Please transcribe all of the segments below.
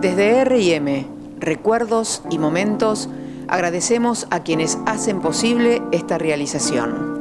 Desde R&M, Recuerdos y Momentos, agradecemos a quienes hacen posible esta realización.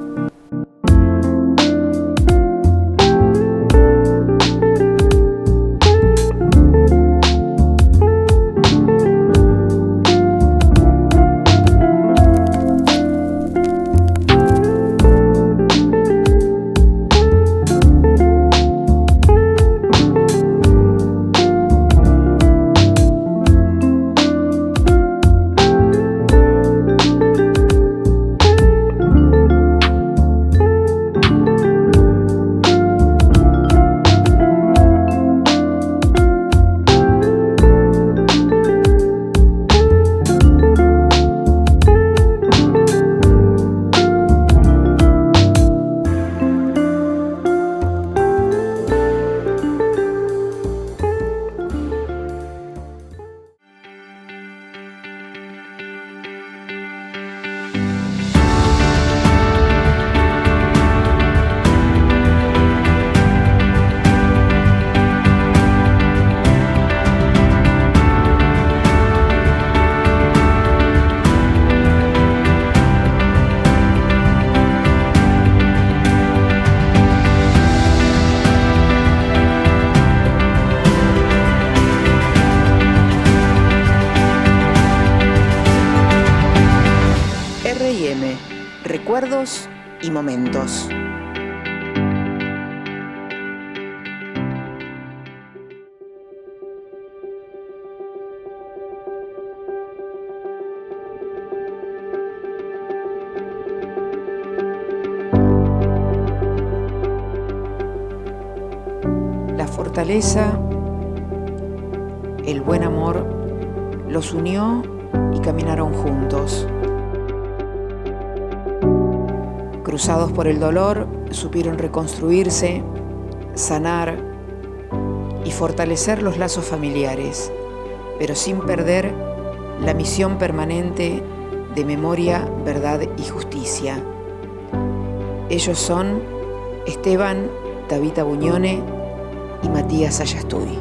R&M, Recuerdos y Momentos. La fortaleza, el buen amor, los unió y caminaron juntos. Cruzados por el dolor, supieron reconstruirse, sanar y fortalecer los lazos familiares, pero sin perder la misión permanente de memoria, verdad y justicia. Ellos son Esteban Tabita Buñone y Matías Sayastuy.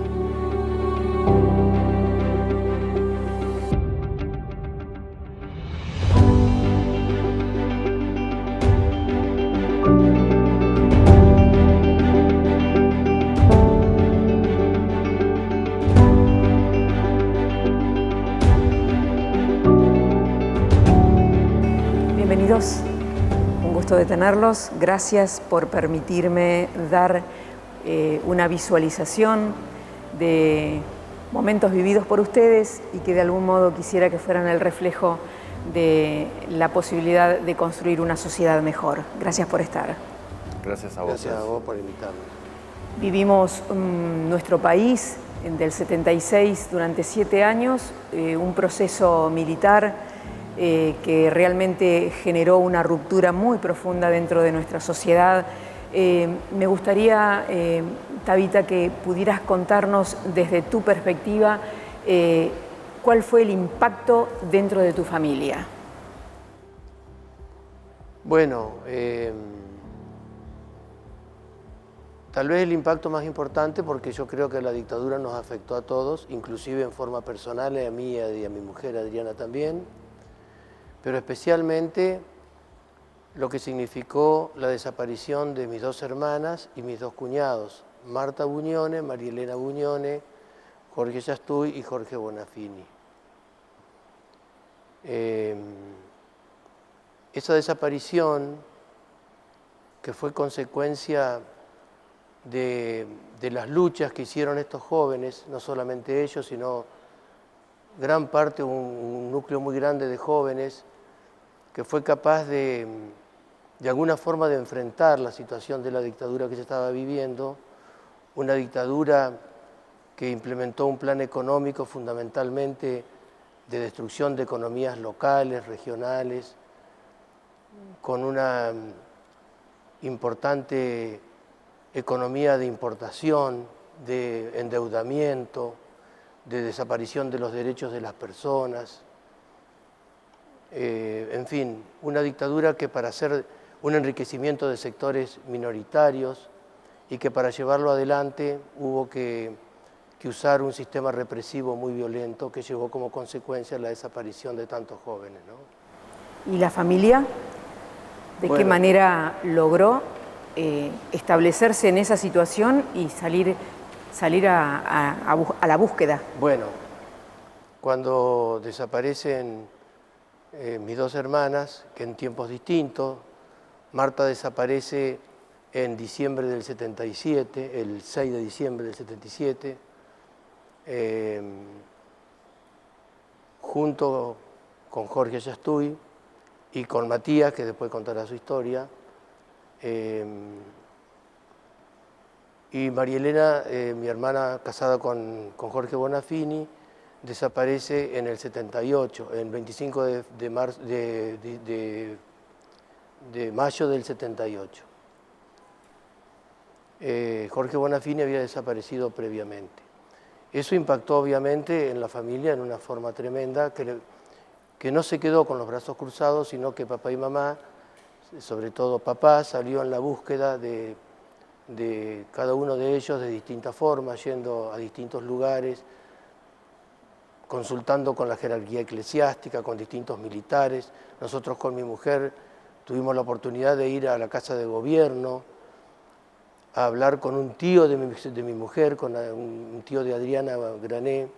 Bienvenidos, un gusto de tenerlos. Gracias por permitirme dar una visualización de momentos vividos por ustedes y que de algún modo quisiera que fueran el reflejo de la posibilidad de construir una sociedad mejor. Gracias por estar. Gracias a vos. Gracias a vos por invitarnos. Vivimos nuestro país del 76 durante 7 años, un proceso militar que realmente generó una ruptura muy profunda dentro de nuestra sociedad. Me gustaría, Tabita, que pudieras contarnos desde tu perspectiva cuál fue el impacto dentro de tu familia. Bueno, tal vez el impacto más importante, porque yo creo que la dictadura nos afectó a todos, inclusive en forma personal, a mí y a mi mujer Adriana también, pero especialmente lo que significó la desaparición de mis 2 hermanas y mis 2 cuñados, Marta Buñone, María Elena Buñone, Jorge Sayastuy y Jorge Bonafini. Esa desaparición, que fue consecuencia de las luchas que hicieron estos jóvenes, no solamente ellos, sino gran parte, un núcleo muy grande de jóvenes, que fue capaz de alguna forma de enfrentar la situación de la dictadura que se estaba viviendo, una dictadura que implementó un plan económico fundamentalmente de destrucción de economías locales, regionales, con una importante economía de importación, de endeudamiento, de desaparición de los derechos de las personas. En fin, una dictadura que para hacer un enriquecimiento de sectores minoritarios y que para llevarlo adelante hubo que que usar un sistema represivo muy violento que llevó como consecuencia la desaparición de tantos jóvenes, ¿no? ¿Y la familia? ¿De qué manera logró establecerse en esa situación y salir a la búsqueda? Bueno, cuando desaparecen mis dos hermanas, que en tiempos distintos, Marta desaparece en diciembre del 77, el 6 de diciembre del 77, junto con Jorge Yastuy y con Matías, que después contará su historia, y María Elena, mi hermana casada con Jorge Bonafini, desaparece en el 78, el 25 de mayo del 78. Jorge Bonafini había desaparecido previamente. Eso impactó obviamente en la familia en una forma tremenda, que no se quedó con los brazos cruzados, sino que papá y mamá, sobre todo papá, salió en la búsqueda de cada uno de ellos de distintas formas, yendo a distintos lugares, consultando con la jerarquía eclesiástica, con distintos militares. Nosotros con mi mujer tuvimos la oportunidad de ir a la Casa de Gobierno, a hablar con un tío de mi mujer, con un tío de Adriana Grané,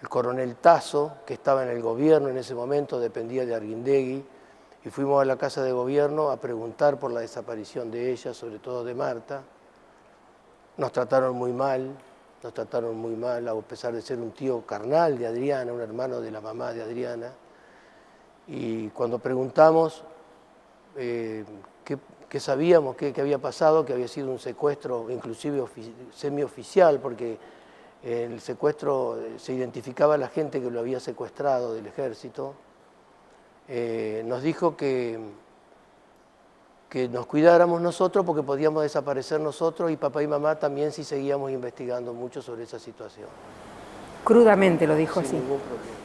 el coronel Tasso, que estaba en el gobierno en ese momento, dependía de Arguindegui, y fuimos a la Casa de Gobierno a preguntar por la desaparición de ella, sobre todo de Marta. Nos trataron muy mal, a pesar de ser un tío carnal de Adriana, un hermano de la mamá de Adriana. Y cuando preguntamos qué sabíamos, qué había pasado, que había sido un secuestro inclusive semioficial, porque el secuestro se identificaba a la gente que lo había secuestrado del ejército, nos dijo que nos cuidáramos nosotros porque podíamos desaparecer nosotros y papá y mamá también si seguíamos investigando mucho sobre esa situación. Crudamente lo dijo así. Sin ningún problema.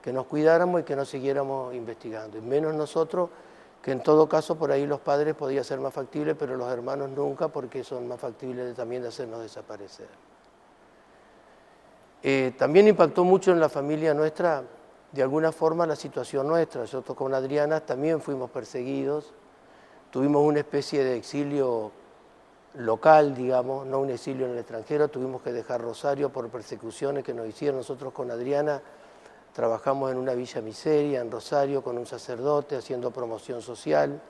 Que nos cuidáramos y que no siguiéramos investigando. Y menos nosotros, que en todo caso por ahí los padres podía ser más factibles, pero los hermanos nunca, porque son más factibles también de hacernos desaparecer. También impactó mucho en la familia nuestra, de alguna forma, la situación nuestra. Nosotros con Adriana también fuimos perseguidos. Tuvimos una especie de exilio local, digamos, no un exilio en el extranjero. Tuvimos que dejar Rosario por persecuciones que nos hicieron. Nosotros con Adriana trabajamos en una villa miseria en Rosario con un sacerdote haciendo promoción social.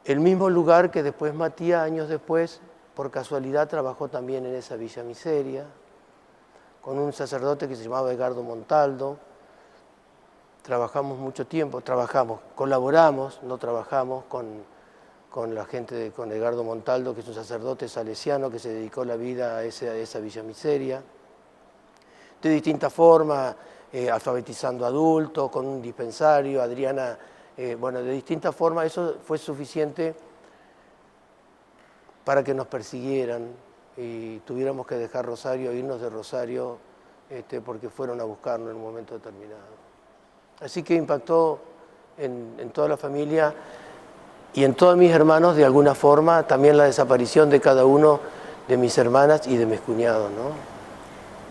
El mismo lugar que después Matías, años después, por casualidad trabajó también en esa villa miseria, con un sacerdote que se llamaba Edgardo Montaldo. Trabajamos mucho tiempo, colaboramos, no trabajamos con la gente, con Edgardo Montaldo, que es un sacerdote salesiano que se dedicó la vida a esa villa miseria. De distintas formas, alfabetizando adultos, con un dispensario, Adriana, de distintas formas, eso fue suficiente para que nos persiguieran y tuviéramos que dejar Rosario, irnos de Rosario, porque fueron a buscarnos en un momento determinado. Así que impactó en toda la familia y en todos mis hermanos de alguna forma, también la desaparición de cada uno de mis hermanas y de mis cuñados, ¿no?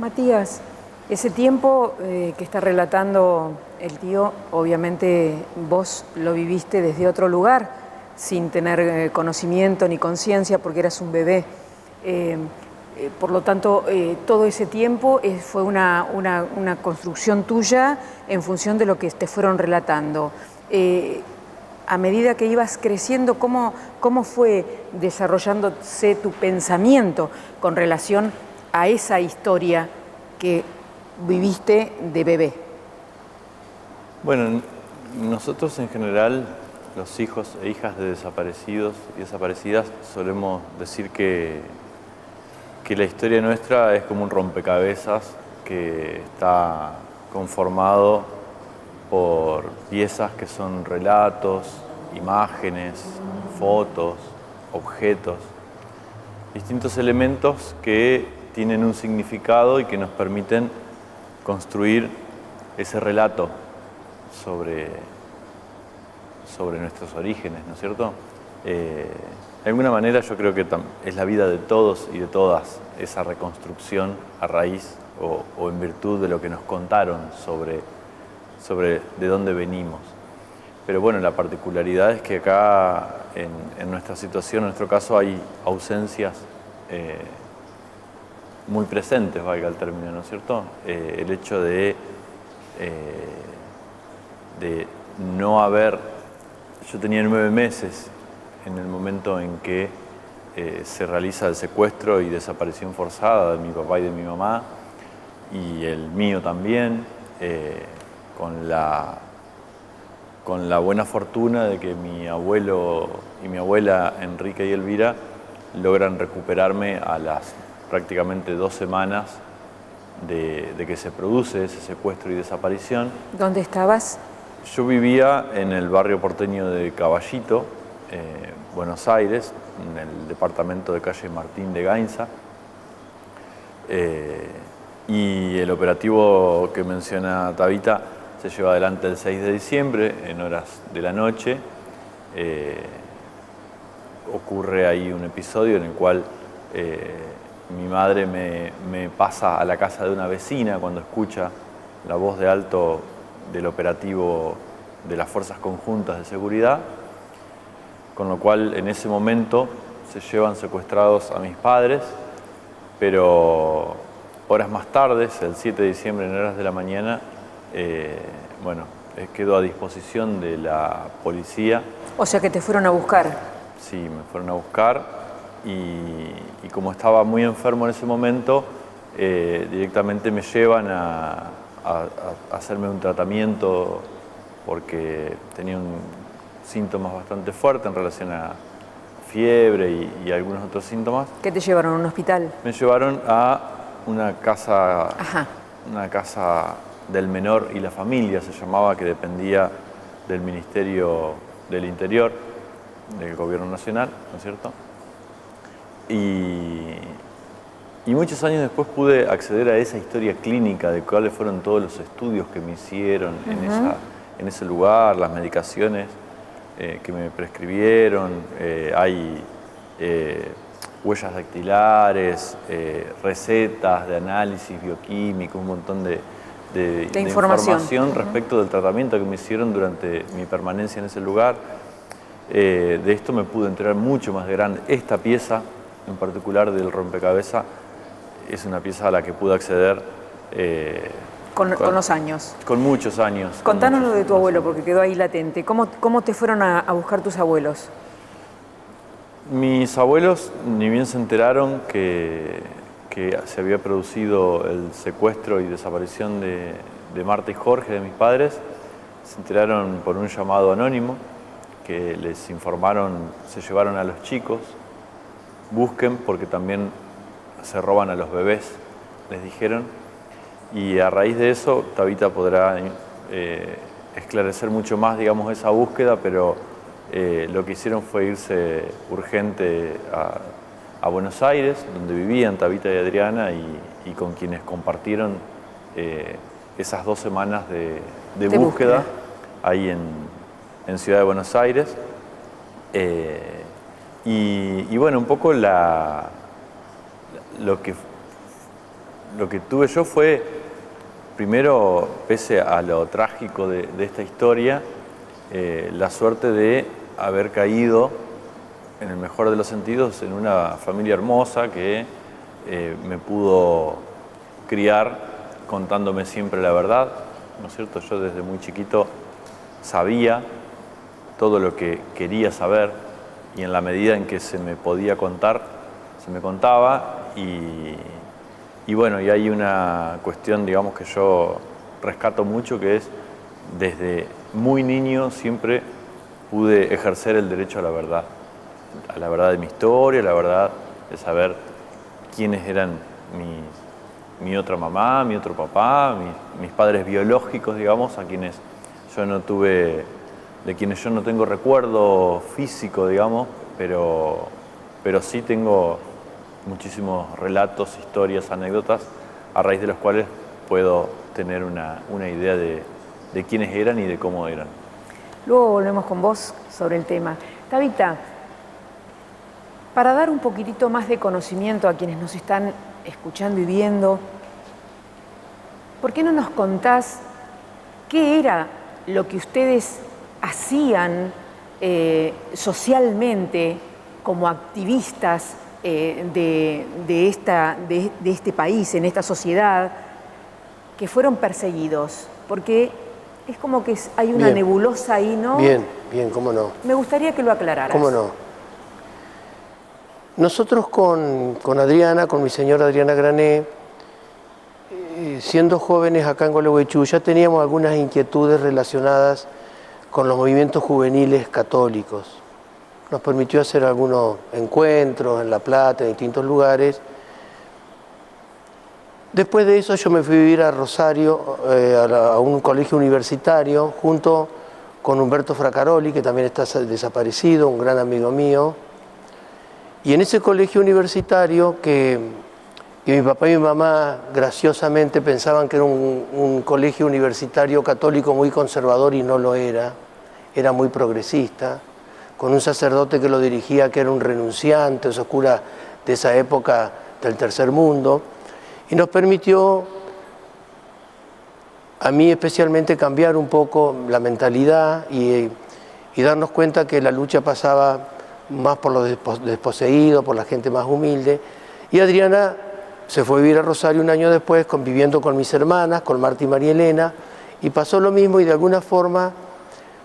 Matías, ese tiempo que está relatando el tío, obviamente vos lo viviste desde otro lugar, sin tener conocimiento ni conciencia porque eras un bebé. Por lo tanto, todo ese tiempo fue una construcción tuya en función de lo que te fueron relatando. A medida que ibas creciendo, ¿cómo fue desarrollándose tu pensamiento con relación a esa historia que viviste de bebé? Bueno, nosotros en general, los hijos e hijas de desaparecidos y desaparecidas, solemos decir que la historia nuestra es como un rompecabezas que está conformado por piezas que son relatos, imágenes, fotos, objetos, distintos elementos que tienen un significado y que nos permiten construir ese relato sobre nuestros orígenes, ¿no es cierto? De alguna manera yo creo que es la vida de todos y de todas esa reconstrucción a raíz o en virtud de lo que nos contaron sobre de dónde venimos. Pero bueno, la particularidad es que acá en nuestra situación, en nuestro caso, hay ausencias muy presentes, valga el término, ¿no es cierto? El hecho de no haber... Yo tenía 9 meses en el momento en que se realiza el secuestro y desaparición forzada de mi papá y de mi mamá, y el mío también, con la buena fortuna de que mi abuelo y mi abuela, Enrique y Elvira, logran recuperarme a las prácticamente 2 semanas de que se produce ese secuestro y desaparición. ¿Dónde estabas? Yo vivía en el barrio porteño de Caballito, Buenos Aires, en el departamento de calle Martín de Gainza. Y el operativo que menciona Tabita se lleva adelante el 6 de diciembre, en horas de la noche. Ocurre ahí un episodio en el cual mi madre me pasa a la casa de una vecina cuando escucha la voz de alto del operativo de las Fuerzas Conjuntas de Seguridad, con lo cual en ese momento se llevan secuestrados a mis padres, pero horas más tarde, el 7 de diciembre en horas de la mañana, quedó a disposición de la policía. O sea que te fueron a buscar. Sí, me fueron a buscar y como estaba muy enfermo en ese momento, directamente me llevan a hacerme un tratamiento porque tenía síntomas bastante fuertes en relación a fiebre y algunos otros síntomas. ¿Qué te llevaron a un hospital? Me llevaron a una casa, Ajá. una casa del menor y la familia, se llamaba, que dependía del Ministerio del Interior, del Gobierno Nacional, ¿no es cierto? Y muchos años después pude acceder a esa historia clínica de cuáles fueron todos los estudios que me hicieron en ese lugar, las medicaciones que me prescribieron. Hay huellas dactilares, recetas de análisis bioquímico, un montón de información respecto del tratamiento que me hicieron durante mi permanencia en ese lugar. De esto me pude enterar mucho más de grande. Esta pieza, en particular del rompecabezas, es una pieza a la que pude acceder con los años. Con muchos años. Contanos lo de tu abuelo, porque quedó ahí latente. ¿Cómo te fueron a buscar tus abuelos? Mis abuelos, ni bien se enteraron que se había producido el secuestro y desaparición de Marta y Jorge, de mis padres, se enteraron por un llamado anónimo que les informaron, se llevaron a los chicos, busquen porque también se roban a los bebés, les dijeron. Y a raíz de eso, Tabita podrá esclarecer mucho más, digamos, esa búsqueda, pero lo que hicieron fue irse urgente a Buenos Aires, donde vivían Tabita y Adriana, y con quienes compartieron esas 2 semanas de búsqueda ahí en Ciudad de Buenos Aires. Y bueno, un poco lo que tuve yo fue, primero, pese a lo trágico de esta historia, la suerte de haber caído, en el mejor de los sentidos, en una familia hermosa que me pudo criar contándome siempre la verdad, ¿no es cierto? Yo desde muy chiquito sabía todo lo que quería saber y en la medida en que se me podía contar, se me contaba. Y bueno, y hay una cuestión, digamos, que yo rescato mucho, que es, desde muy niño siempre pude ejercer el derecho a la verdad de mi historia, a la verdad de saber quiénes eran mi otra mamá, mi otro papá, mis padres biológicos, digamos, de quienes yo no tengo recuerdo físico, digamos, pero sí tengo muchísimos relatos, historias, anécdotas, a raíz de los cuales puedo tener una idea de quiénes eran y de cómo eran. Luego volvemos con vos sobre el tema. Tabita, para dar un poquitito más de conocimiento a quienes nos están escuchando y viendo, ¿por qué no nos contás qué era lo que ustedes hacían socialmente como activistas de este país, en esta sociedad, que fueron perseguidos? Porque es como que hay una nebulosa ahí, ¿no? Bien, cómo no. Me gustaría que lo aclararas. Cómo no. Nosotros con Adriana, con mi señora Adriana Grané, siendo jóvenes acá en Gualeguaychú, ya teníamos algunas inquietudes relacionadas con los movimientos juveniles católicos. Nos permitió hacer algunos encuentros en La Plata, en distintos lugares. Después de eso yo me fui a vivir a Rosario, a un colegio universitario, junto con Humberto Fracaroli, que también está desaparecido, un gran amigo mío. Y en ese colegio universitario, que mi papá y mi mamá graciosamente pensaban que era un colegio universitario católico muy conservador, y no lo era muy progresista, con un sacerdote que lo dirigía, que era un renunciante, esos curas de esa época del tercer mundo, y nos permitió, a mí especialmente, cambiar un poco la mentalidad y darnos cuenta que la lucha pasaba más por los desposeídos, por la gente más humilde. Y Adriana se fue a vivir a Rosario un año después, conviviendo con mis hermanas, con Marta y María Elena, y pasó lo mismo, y de alguna forma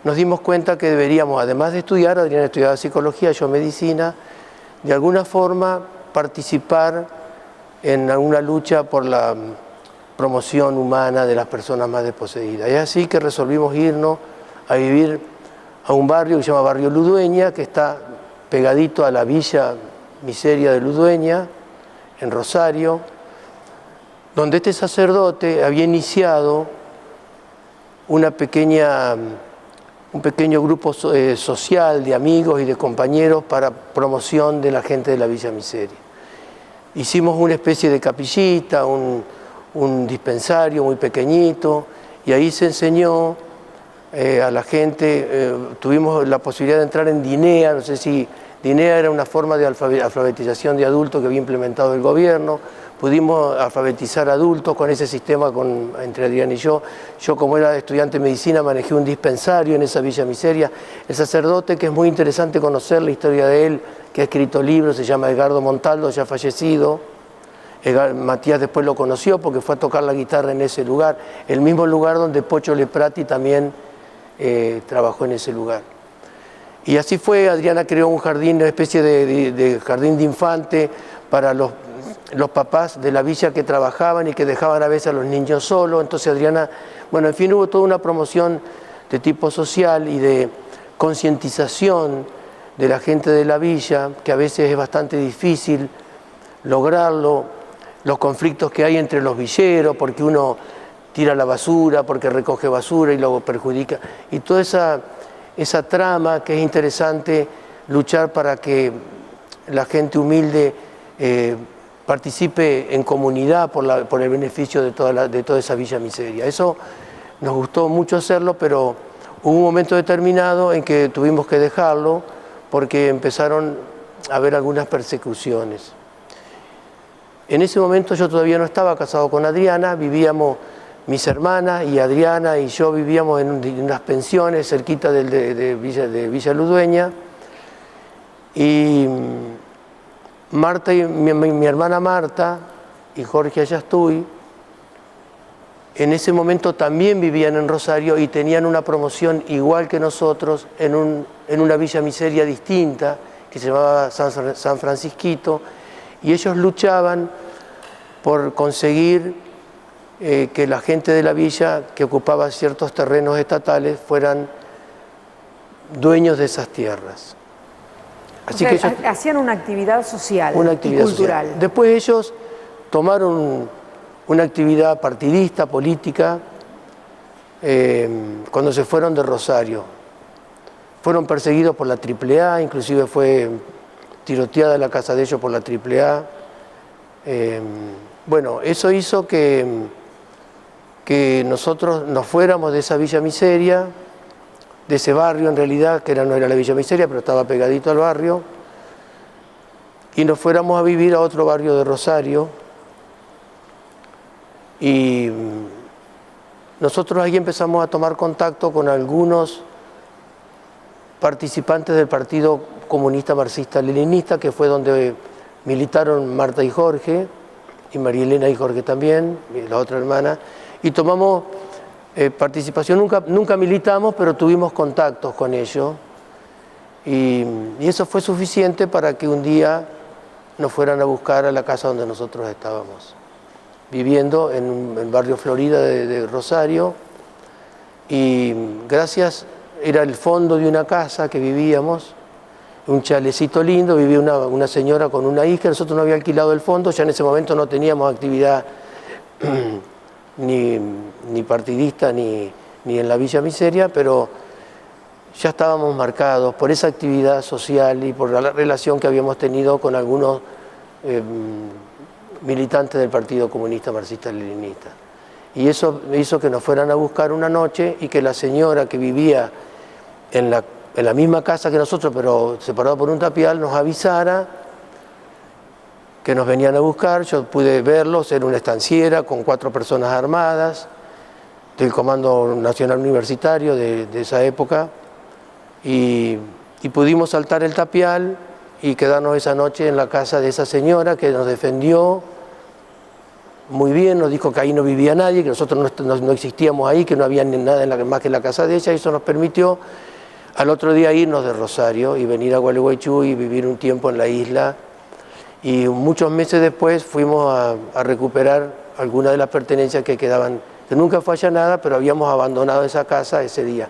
nos dimos cuenta que deberíamos, además de estudiar, Adriana estudiaba psicología, yo medicina, de alguna forma participar en alguna lucha por la promoción humana de las personas más desposeídas. Y es así que resolvimos irnos a vivir a un barrio que se llama Barrio Ludueña, que está pegadito a la Villa Miseria de Ludueña, en Rosario, donde este sacerdote había iniciado un pequeño grupo social de amigos y de compañeros para promoción de la gente de la Villa Miseria. Hicimos una especie de capillita, un dispensario muy pequeñito, y ahí se enseñó a la gente. Tuvimos la posibilidad de entrar en DINEA, no sé si DINEA era una forma de alfabetización de adultos que había implementado el gobierno. Pudimos alfabetizar adultos con ese sistema entre Adrián y yo. Yo, como era estudiante de medicina, manejé un dispensario en esa Villa Miseria. El sacerdote, que es muy interesante conocer la historia de él, que ha escrito libros, se llama Edgardo Montaldo, ya fallecido. Matías después lo conoció porque fue a tocar la guitarra en ese lugar, el mismo lugar donde Pocho Leprati también trabajó en ese lugar. Y así fue. Adriana creó un jardín, una especie de jardín de infante para los papás de la villa que trabajaban y que dejaban a veces a los niños solos. Entonces Adriana, bueno, en fin, hubo toda una promoción de tipo social y de concientización de la gente de la villa, que a veces es bastante difícil lograrlo, los conflictos que hay entre los villeros, porque uno tira la basura, porque recoge basura y luego perjudica, y toda esa trama que es interesante luchar para que la gente humilde participe en comunidad por el beneficio de toda esa Villa Miseria. Eso nos gustó mucho hacerlo, pero hubo un momento determinado en que tuvimos que dejarlo porque empezaron a haber algunas persecuciones. En ese momento yo todavía no estaba casado con Adriana, vivíamos, mis hermanas y Adriana y yo vivíamos en unas pensiones cerquita de Villa Ludueña, y Marta y mi hermana Marta y Jorge Ayastuy en ese momento también vivían en Rosario y tenían una promoción igual que nosotros en una Villa Miseria distinta que se llamaba San Francisquito, y ellos luchaban por conseguir que la gente de la villa que ocupaba ciertos terrenos estatales fueran dueños de esas tierras. Así que ellos hacían una actividad social y cultural. Social. Después ellos tomaron una actividad partidista, política, cuando se fueron de Rosario. Fueron perseguidos por la AAA, inclusive fue tiroteada la casa de ellos por la AAA. Bueno, eso hizo que nosotros nos fuéramos de esa Villa Miseria, de ese barrio en realidad, que no era la Villa Miseria, pero estaba pegadito al barrio, y nos fuéramos a vivir a otro barrio de Rosario. Y nosotros ahí empezamos a tomar contacto con algunos participantes del Partido Comunista Marxista-Leninista, que fue donde militaron Marta y Jorge, y María Elena y Jorge también, la otra hermana, y tomamos participación, nunca militamos, pero tuvimos contactos con ellos, y eso fue suficiente para que un día nos fueran a buscar a la casa donde nosotros estábamos, viviendo en el barrio Florida de Rosario, y gracias, era el fondo de una casa que vivíamos, un chalecito lindo, vivía una señora con una hija, nosotros no habíamos alquilado el fondo, ya en ese momento no teníamos actividad ni partidista ni en la Villa Miseria, pero ya estábamos marcados por esa actividad social y por la relación que habíamos tenido con algunos militantes del Partido Comunista Marxista-Leninista. Y eso hizo que nos fueran a buscar una noche y que la señora que vivía en la misma casa que nosotros, pero separado por un tapial, nos avisara que nos venían a buscar. Yo pude verlos, era una estanciera con 4 personas armadas del Comando Nacional Universitario de esa época, y pudimos saltar el tapial y quedarnos esa noche en la casa de esa señora que nos defendió muy bien, nos dijo que ahí no vivía nadie, que nosotros no existíamos ahí, que no había nada más que la casa de ella, y eso nos permitió al otro día irnos de Rosario y venir a Gualeguaychú y vivir un tiempo en la isla. Y muchos meses después fuimos a recuperar algunas de las pertenencias que quedaban, que nunca fue allanada, pero habíamos abandonado esa casa ese día.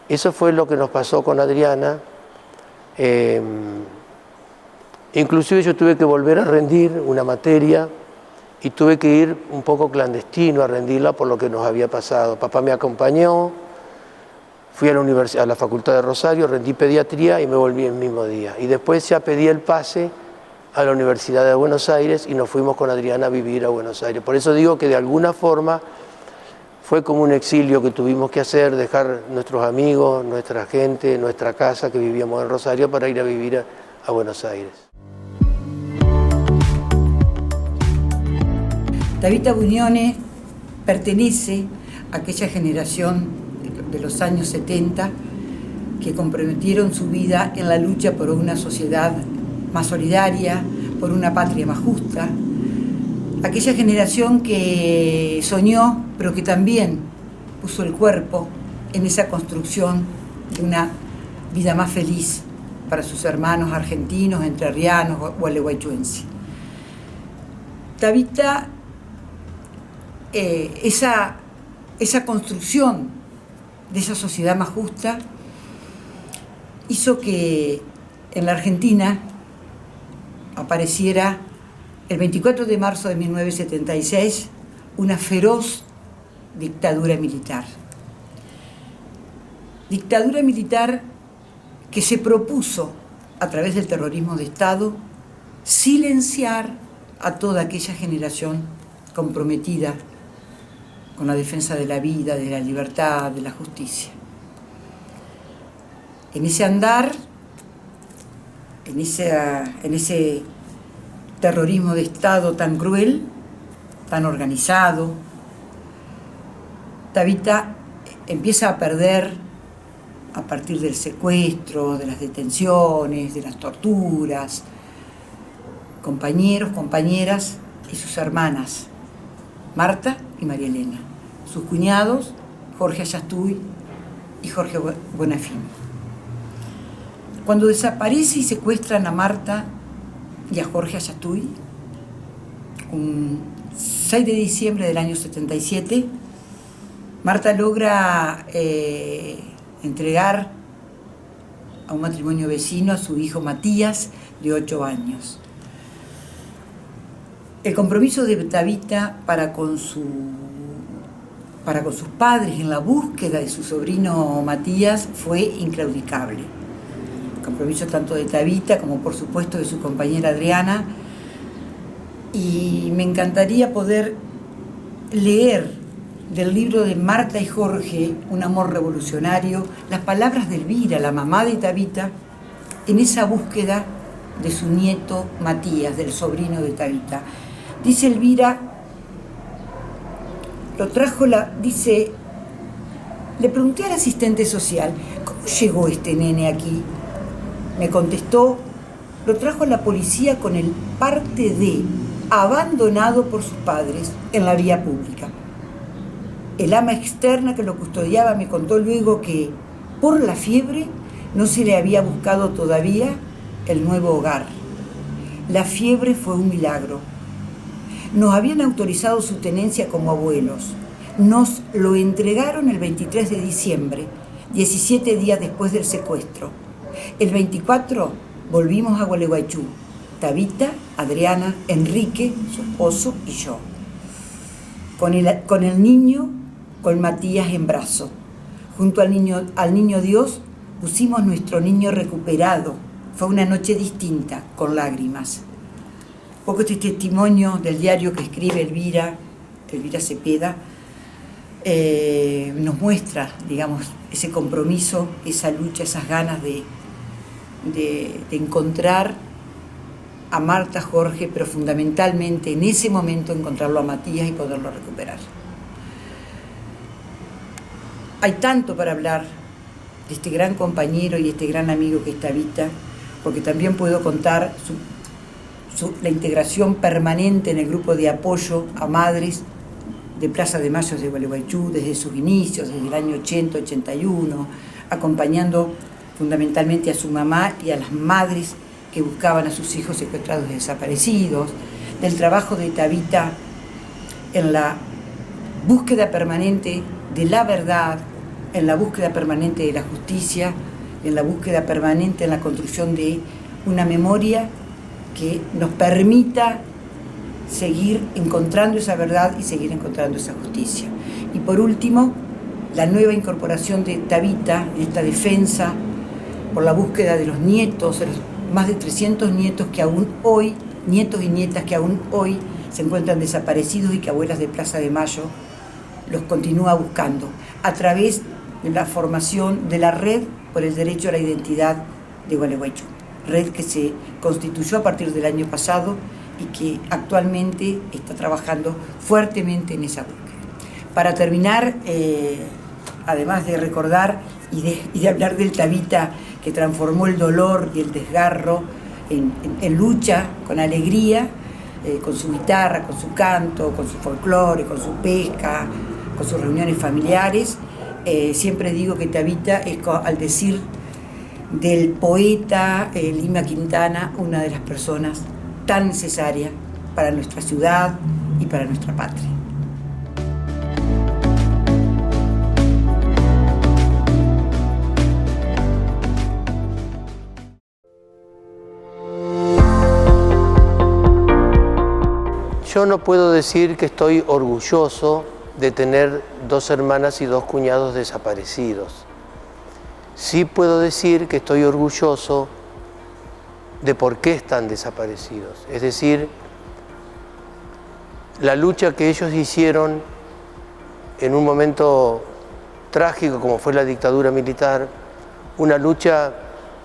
Eso fue lo que nos pasó con Adriana. Inclusive yo tuve que volver a rendir una materia y tuve que ir un poco clandestino a rendirla por lo que nos había pasado. Papá me acompañó, fui a la Facultad de Rosario, rendí pediatría y me volví el mismo día. Y después ya pedí el pase a la Universidad de Buenos Aires y nos fuimos con Adriana a vivir a Buenos Aires. Por eso digo que de alguna forma fue como un exilio que tuvimos que hacer, dejar nuestros amigos, nuestra gente, nuestra casa que vivíamos en Rosario para ir a vivir a Buenos Aires. Tabita Buñone pertenece a aquella generación de los años 70 que comprometieron su vida en la lucha por una sociedad más solidaria, por una patria más justa. Aquella generación que soñó, pero que también puso el cuerpo en esa construcción de una vida más feliz para sus hermanos argentinos, entrerrianos o gualeguaychuenses. Tabita, esa construcción de esa sociedad más justa hizo que en la Argentina apareciera el 24 de marzo de 1976 una feroz dictadura militar. Dictadura militar que se propuso, a través del terrorismo de Estado, silenciar a toda aquella generación comprometida con la defensa de la vida, de la libertad, de la justicia. En ese andar, en ese terrorismo de Estado tan cruel, tan organizado, Tabita empieza a perder, a partir del secuestro, de las detenciones, de las torturas, compañeros, compañeras y sus hermanas, Marta y María Elena, sus cuñados, Jorge Ayastuy y Jorge Buenafini. Cuando desaparece y secuestran a Marta y a Jorge Ayastuy, un 6 de diciembre del año 77, Marta logra entregar a un matrimonio vecino a su hijo Matías, de 8 años. El compromiso de Tabita para con sus padres en la búsqueda de su sobrino Matías fue inclaudicable. El compromiso tanto de Tabita como por supuesto de su compañera Adriana. Y me encantaría poder leer del libro de Marta y Jorge, Un amor revolucionario, las palabras de Elvira, la mamá de Tabita, en esa búsqueda de su nieto Matías, del sobrino de Tabita. Dice Elvira, le pregunté al asistente social, ¿cómo llegó este nene aquí? Me contestó, lo trajo a la policía con el parte D, abandonado por sus padres en la vía pública. El ama externa que lo custodiaba me contó luego que, por la fiebre, no se le había buscado todavía el nuevo hogar. La fiebre fue un milagro. Nos habían autorizado su tenencia como abuelos. Nos lo entregaron el 23 de diciembre, 17 días después del secuestro. El 24 volvimos a Gualeguaychú, Tabita, Adriana, Enrique, su esposo y yo. Con el niño, con Matías en brazo. Junto al niño Dios pusimos nuestro niño recuperado. Fue una noche distinta, con lágrimas. Poco este testimonio del diario que escribe Elvira Cepeda, nos muestra, digamos, ese compromiso, esa lucha, esas ganas de encontrar a Marta, Jorge, pero fundamentalmente en ese momento encontrarlo a Matías y poderlo recuperar. Hay tanto para hablar de este gran compañero y este gran amigo que es Tabita, porque también puedo contar la integración permanente en el grupo de apoyo a madres de Plaza de Mayo de Gualeguaychú desde sus inicios, desde el año 80-81, acompañando fundamentalmente a su mamá y a las madres que buscaban a sus hijos secuestrados y desaparecidos, del trabajo de Tabita en la búsqueda permanente de la verdad, en la búsqueda permanente de la justicia, en la búsqueda permanente en la construcción de una memoria que nos permita seguir encontrando esa verdad y seguir encontrando esa justicia. Y por último, la nueva incorporación de Tabita en esta defensa por la búsqueda de los nietos, de los más de 300 nietos que aún hoy, nietos y nietas que aún hoy se encuentran desaparecidos y que Abuelas de Plaza de Mayo los continúa buscando a través de la formación de la Red por el Derecho a la Identidad de Gualeguaychú, red que se constituyó a partir del año pasado y que actualmente está trabajando fuertemente en esa búsqueda. Para terminar, además de recordar y de hablar del Tabita que transformó el dolor y el desgarro en lucha, con alegría, con su guitarra, con su canto, con su folclore, con su pesca, con sus reuniones familiares, siempre digo que Tabita es, al decir del poeta Lima Quintana, una de las personas tan necesarias para nuestra ciudad y para nuestra patria. Yo no puedo decir que estoy orgulloso de tener 2 hermanas y 2 cuñados desaparecidos. Sí puedo decir que estoy orgulloso de por qué están desaparecidos. Es decir, la lucha que ellos hicieron en un momento trágico como fue la dictadura militar, una lucha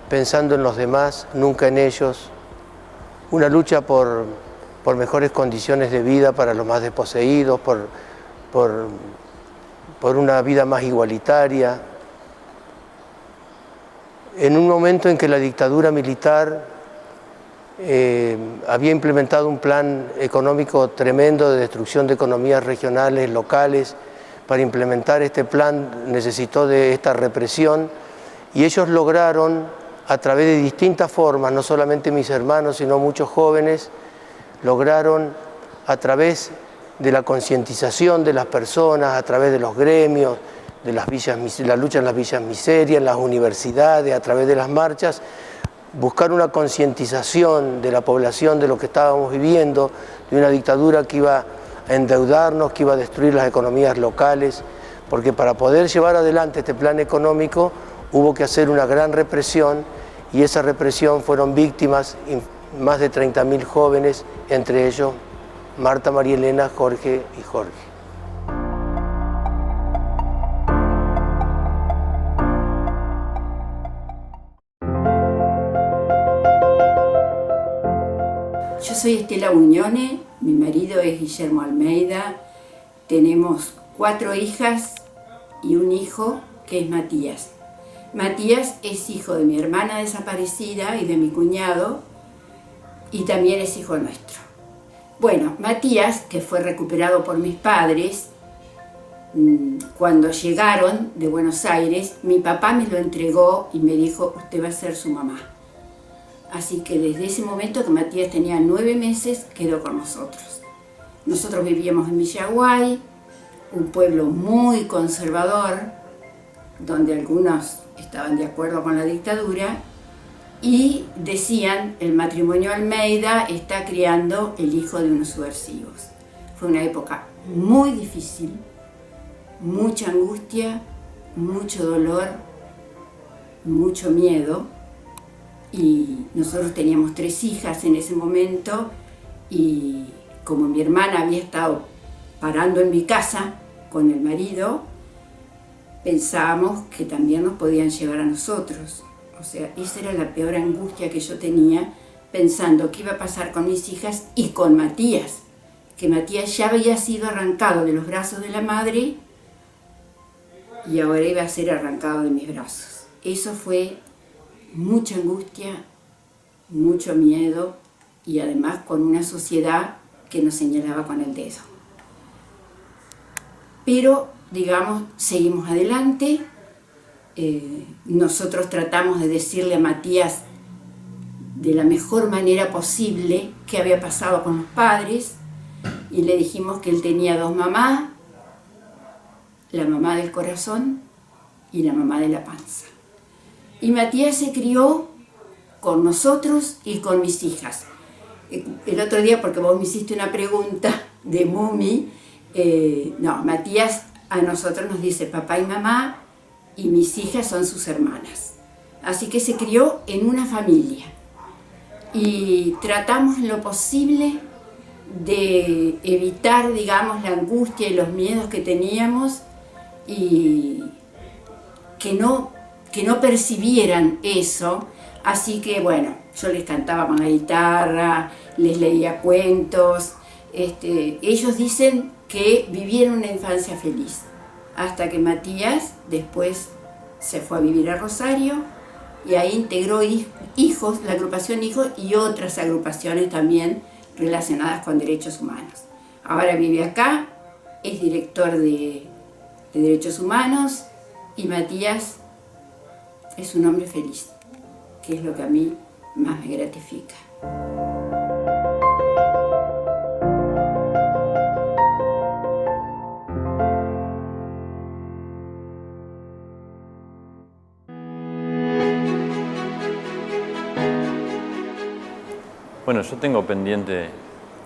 pensando en los demás, nunca en ellos, una lucha por mejores condiciones de vida para los más desposeídos, por una vida más igualitaria. En un momento en que la dictadura militar había implementado un plan económico tremendo de destrucción de economías regionales, locales, para implementar este plan necesitó de esta represión y ellos lograron, a través de distintas formas, no solamente mis hermanos, sino muchos jóvenes, lograron a través de la concientización de las personas, a través de los gremios, de las villas, la lucha en las villas miserias, en las universidades, a través de las marchas, buscar una concientización de la población de lo que estábamos viviendo, de una dictadura que iba a endeudarnos, que iba a destruir las economías locales, porque para poder llevar adelante este plan económico hubo que hacer una gran represión y esa represión fueron víctimas más de 30.000 jóvenes, entre ellos Marta, María Elena, Jorge y Jorge. soy Estela Buñone, mi marido es Guillermo Almeida, tenemos 4 hijas y un hijo que es Matías. Matías es hijo de mi hermana desaparecida y de mi cuñado, y también es hijo nuestro. Bueno, Matías, que fue recuperado por mis padres, cuando llegaron de Buenos Aires, mi papá me lo entregó y me dijo, usted va a ser su mamá. Así que desde ese momento que Matías tenía 9 meses, quedó con nosotros. Nosotros vivíamos en Villaguay, un pueblo muy conservador, donde algunos estaban de acuerdo con la dictadura, y decían, el matrimonio Almeida está criando el hijo de unos subversivos. Fue una época muy difícil, mucha angustia, mucho dolor, mucho miedo, y nosotros teníamos 3 hijas en ese momento, y como mi hermana había estado parando en mi casa con el marido, pensábamos que también nos podían llevar a nosotros. O sea, esa era la peor angustia que yo tenía, pensando qué iba a pasar con mis hijas y con Matías, que Matías ya había sido arrancado de los brazos de la madre y ahora iba a ser arrancado de mis brazos. Eso fue mucha angustia, mucho miedo y además con una sociedad que nos señalaba con el dedo. Pero, digamos, seguimos adelante. Nosotros tratamos de decirle a Matías de la mejor manera posible qué había pasado con los padres y le dijimos que él tenía 2 mamás, la mamá del corazón y la mamá de la panza. Y Matías se crió con nosotros y con mis hijas. El otro día, porque vos me hiciste una pregunta de Mumi, no, Matías a nosotros nos dice papá y mamá, y mis hijas son sus hermanas. Así que se crió en una familia. Y tratamos en lo posible de evitar, digamos, la angustia y los miedos que teníamos y que no percibieran eso. Así que, bueno, yo les cantaba con la guitarra, les leía cuentos. Ellos dicen que vivieron una infancia feliz. Hasta que Matías después se fue a vivir a Rosario y ahí integró Hijos, la agrupación Hijos y otras agrupaciones también relacionadas con derechos humanos. Ahora vive acá, es director de derechos humanos y Matías es un hombre feliz, que es lo que a mí más me gratifica. Bueno, yo tengo pendiente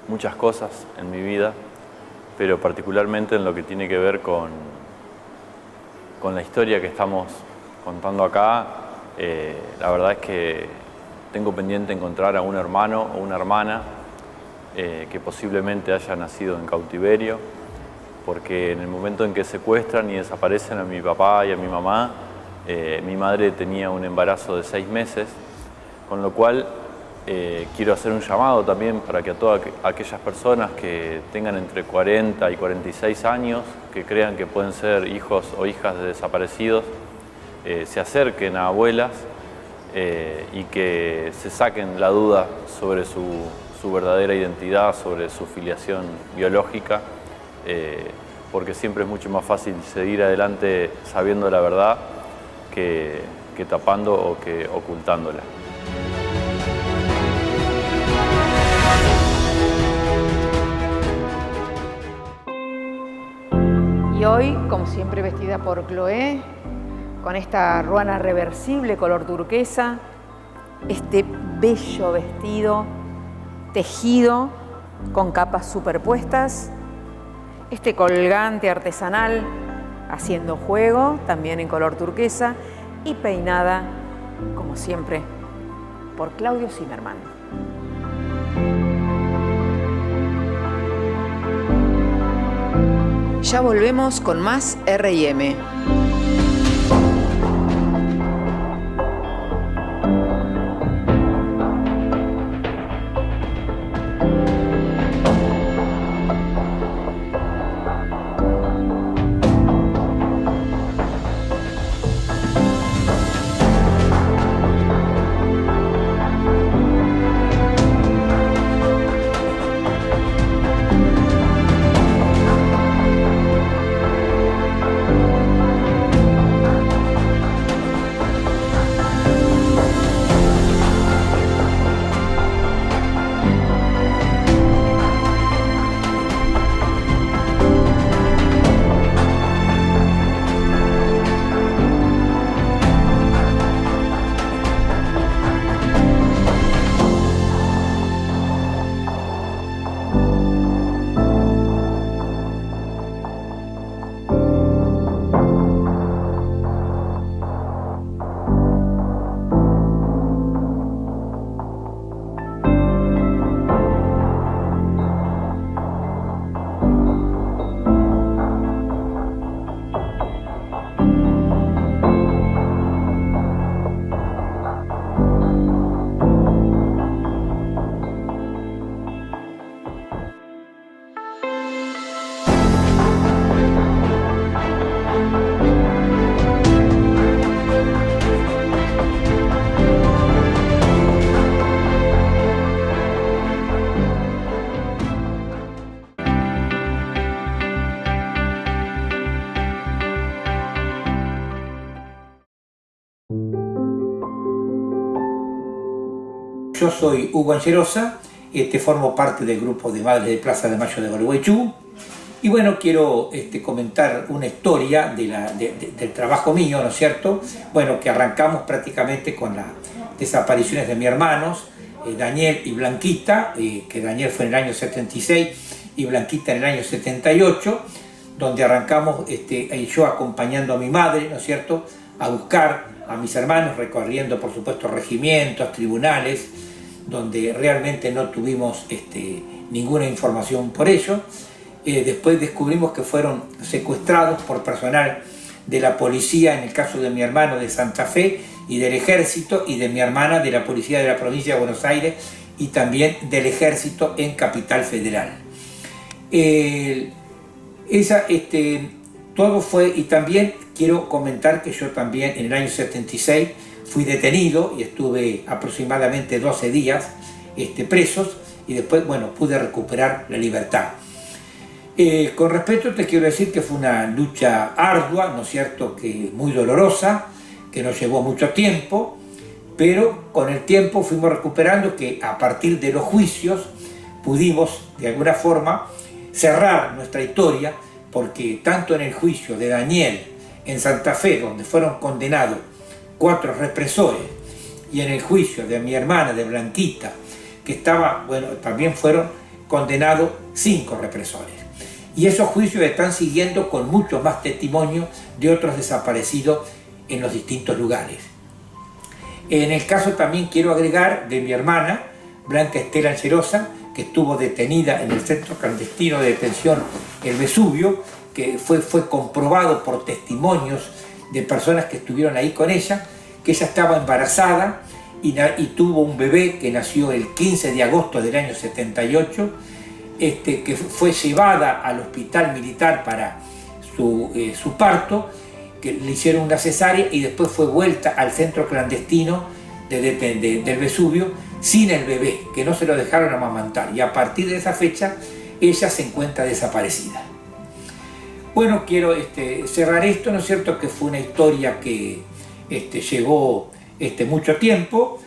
muchas cosas en mi vida, pero particularmente en lo que tiene que ver con la historia que estamos contando acá. La verdad es que tengo pendiente encontrar a un hermano o una hermana que posiblemente haya nacido en cautiverio, porque en el momento en que secuestran y desaparecen a mi papá y a mi mamá, mi madre tenía un embarazo de 6 meses, con lo cual quiero hacer un llamado también para que a todas aquellas personas que tengan entre 40 y 46 años, que crean que pueden ser hijos o hijas de desaparecidos, se acerquen a abuelas y que se saquen la duda sobre su verdadera identidad, sobre su filiación biológica, porque siempre es mucho más fácil seguir adelante sabiendo la verdad que tapando o que ocultándola. Y hoy, como siempre, vestida por Chloé, con esta ruana reversible color turquesa, este bello vestido tejido con capas superpuestas, este colgante artesanal haciendo juego, también en color turquesa, y peinada, como siempre, por Claudio Zimmerman. Ya volvemos con más R&M. yo soy Hugo Angerosa, formo parte del grupo de Madres de Plaza de Mayo de Gualeguaychú. Y bueno, quiero comentar una historia del trabajo mío, ¿no es cierto? Bueno, que arrancamos prácticamente con las desapariciones de mis hermanos, Daniel y Blanquita, que Daniel fue en el año 76 y Blanquita en el año 78, donde arrancamos yo acompañando a mi madre, ¿no es cierto?, a buscar a mis hermanos, recorriendo por supuesto regimientos, tribunales, donde realmente no tuvimos ninguna información por ello. Después descubrimos que fueron secuestrados por personal de la policía, en el caso de mi hermano de Santa Fe, y del ejército, y de mi hermana de la policía de la provincia de Buenos Aires, y también del ejército en Capital Federal. Todo fue, y también quiero comentar que yo también en el año 76 fui detenido y estuve aproximadamente 12 días presos, y después, bueno, pude recuperar la libertad. Con respecto te quiero decir que fue una lucha ardua, ¿no es cierto?, que muy dolorosa, que nos llevó mucho tiempo, pero con el tiempo fuimos recuperando, que a partir de los juicios pudimos de alguna forma cerrar nuestra historia, porque tanto en el juicio de Daniel en Santa Fe, donde fueron condenados 4 represores, y en el juicio de mi hermana, de Blanquita, que también fueron condenados 5 represores. Y esos juicios están siguiendo con muchos más testimonios de otros desaparecidos en los distintos lugares. En el caso también quiero agregar de mi hermana, Blanca Estela Angerosa, que estuvo detenida en el centro clandestino de detención El Vesubio, que fue comprobado por testimonios de personas que estuvieron ahí con ella, que ella estaba embarazada y tuvo un bebé que nació el 15 de agosto del año 78, que fue llevada al hospital militar para su parto, que le hicieron una cesárea, y después fue vuelta al centro clandestino del Vesubio sin el bebé, que no se lo dejaron amamantar, y a partir de esa fecha ella se encuentra desaparecida. Bueno, quiero cerrar esto, ¿no es cierto?, que fue una historia que llevó mucho tiempo,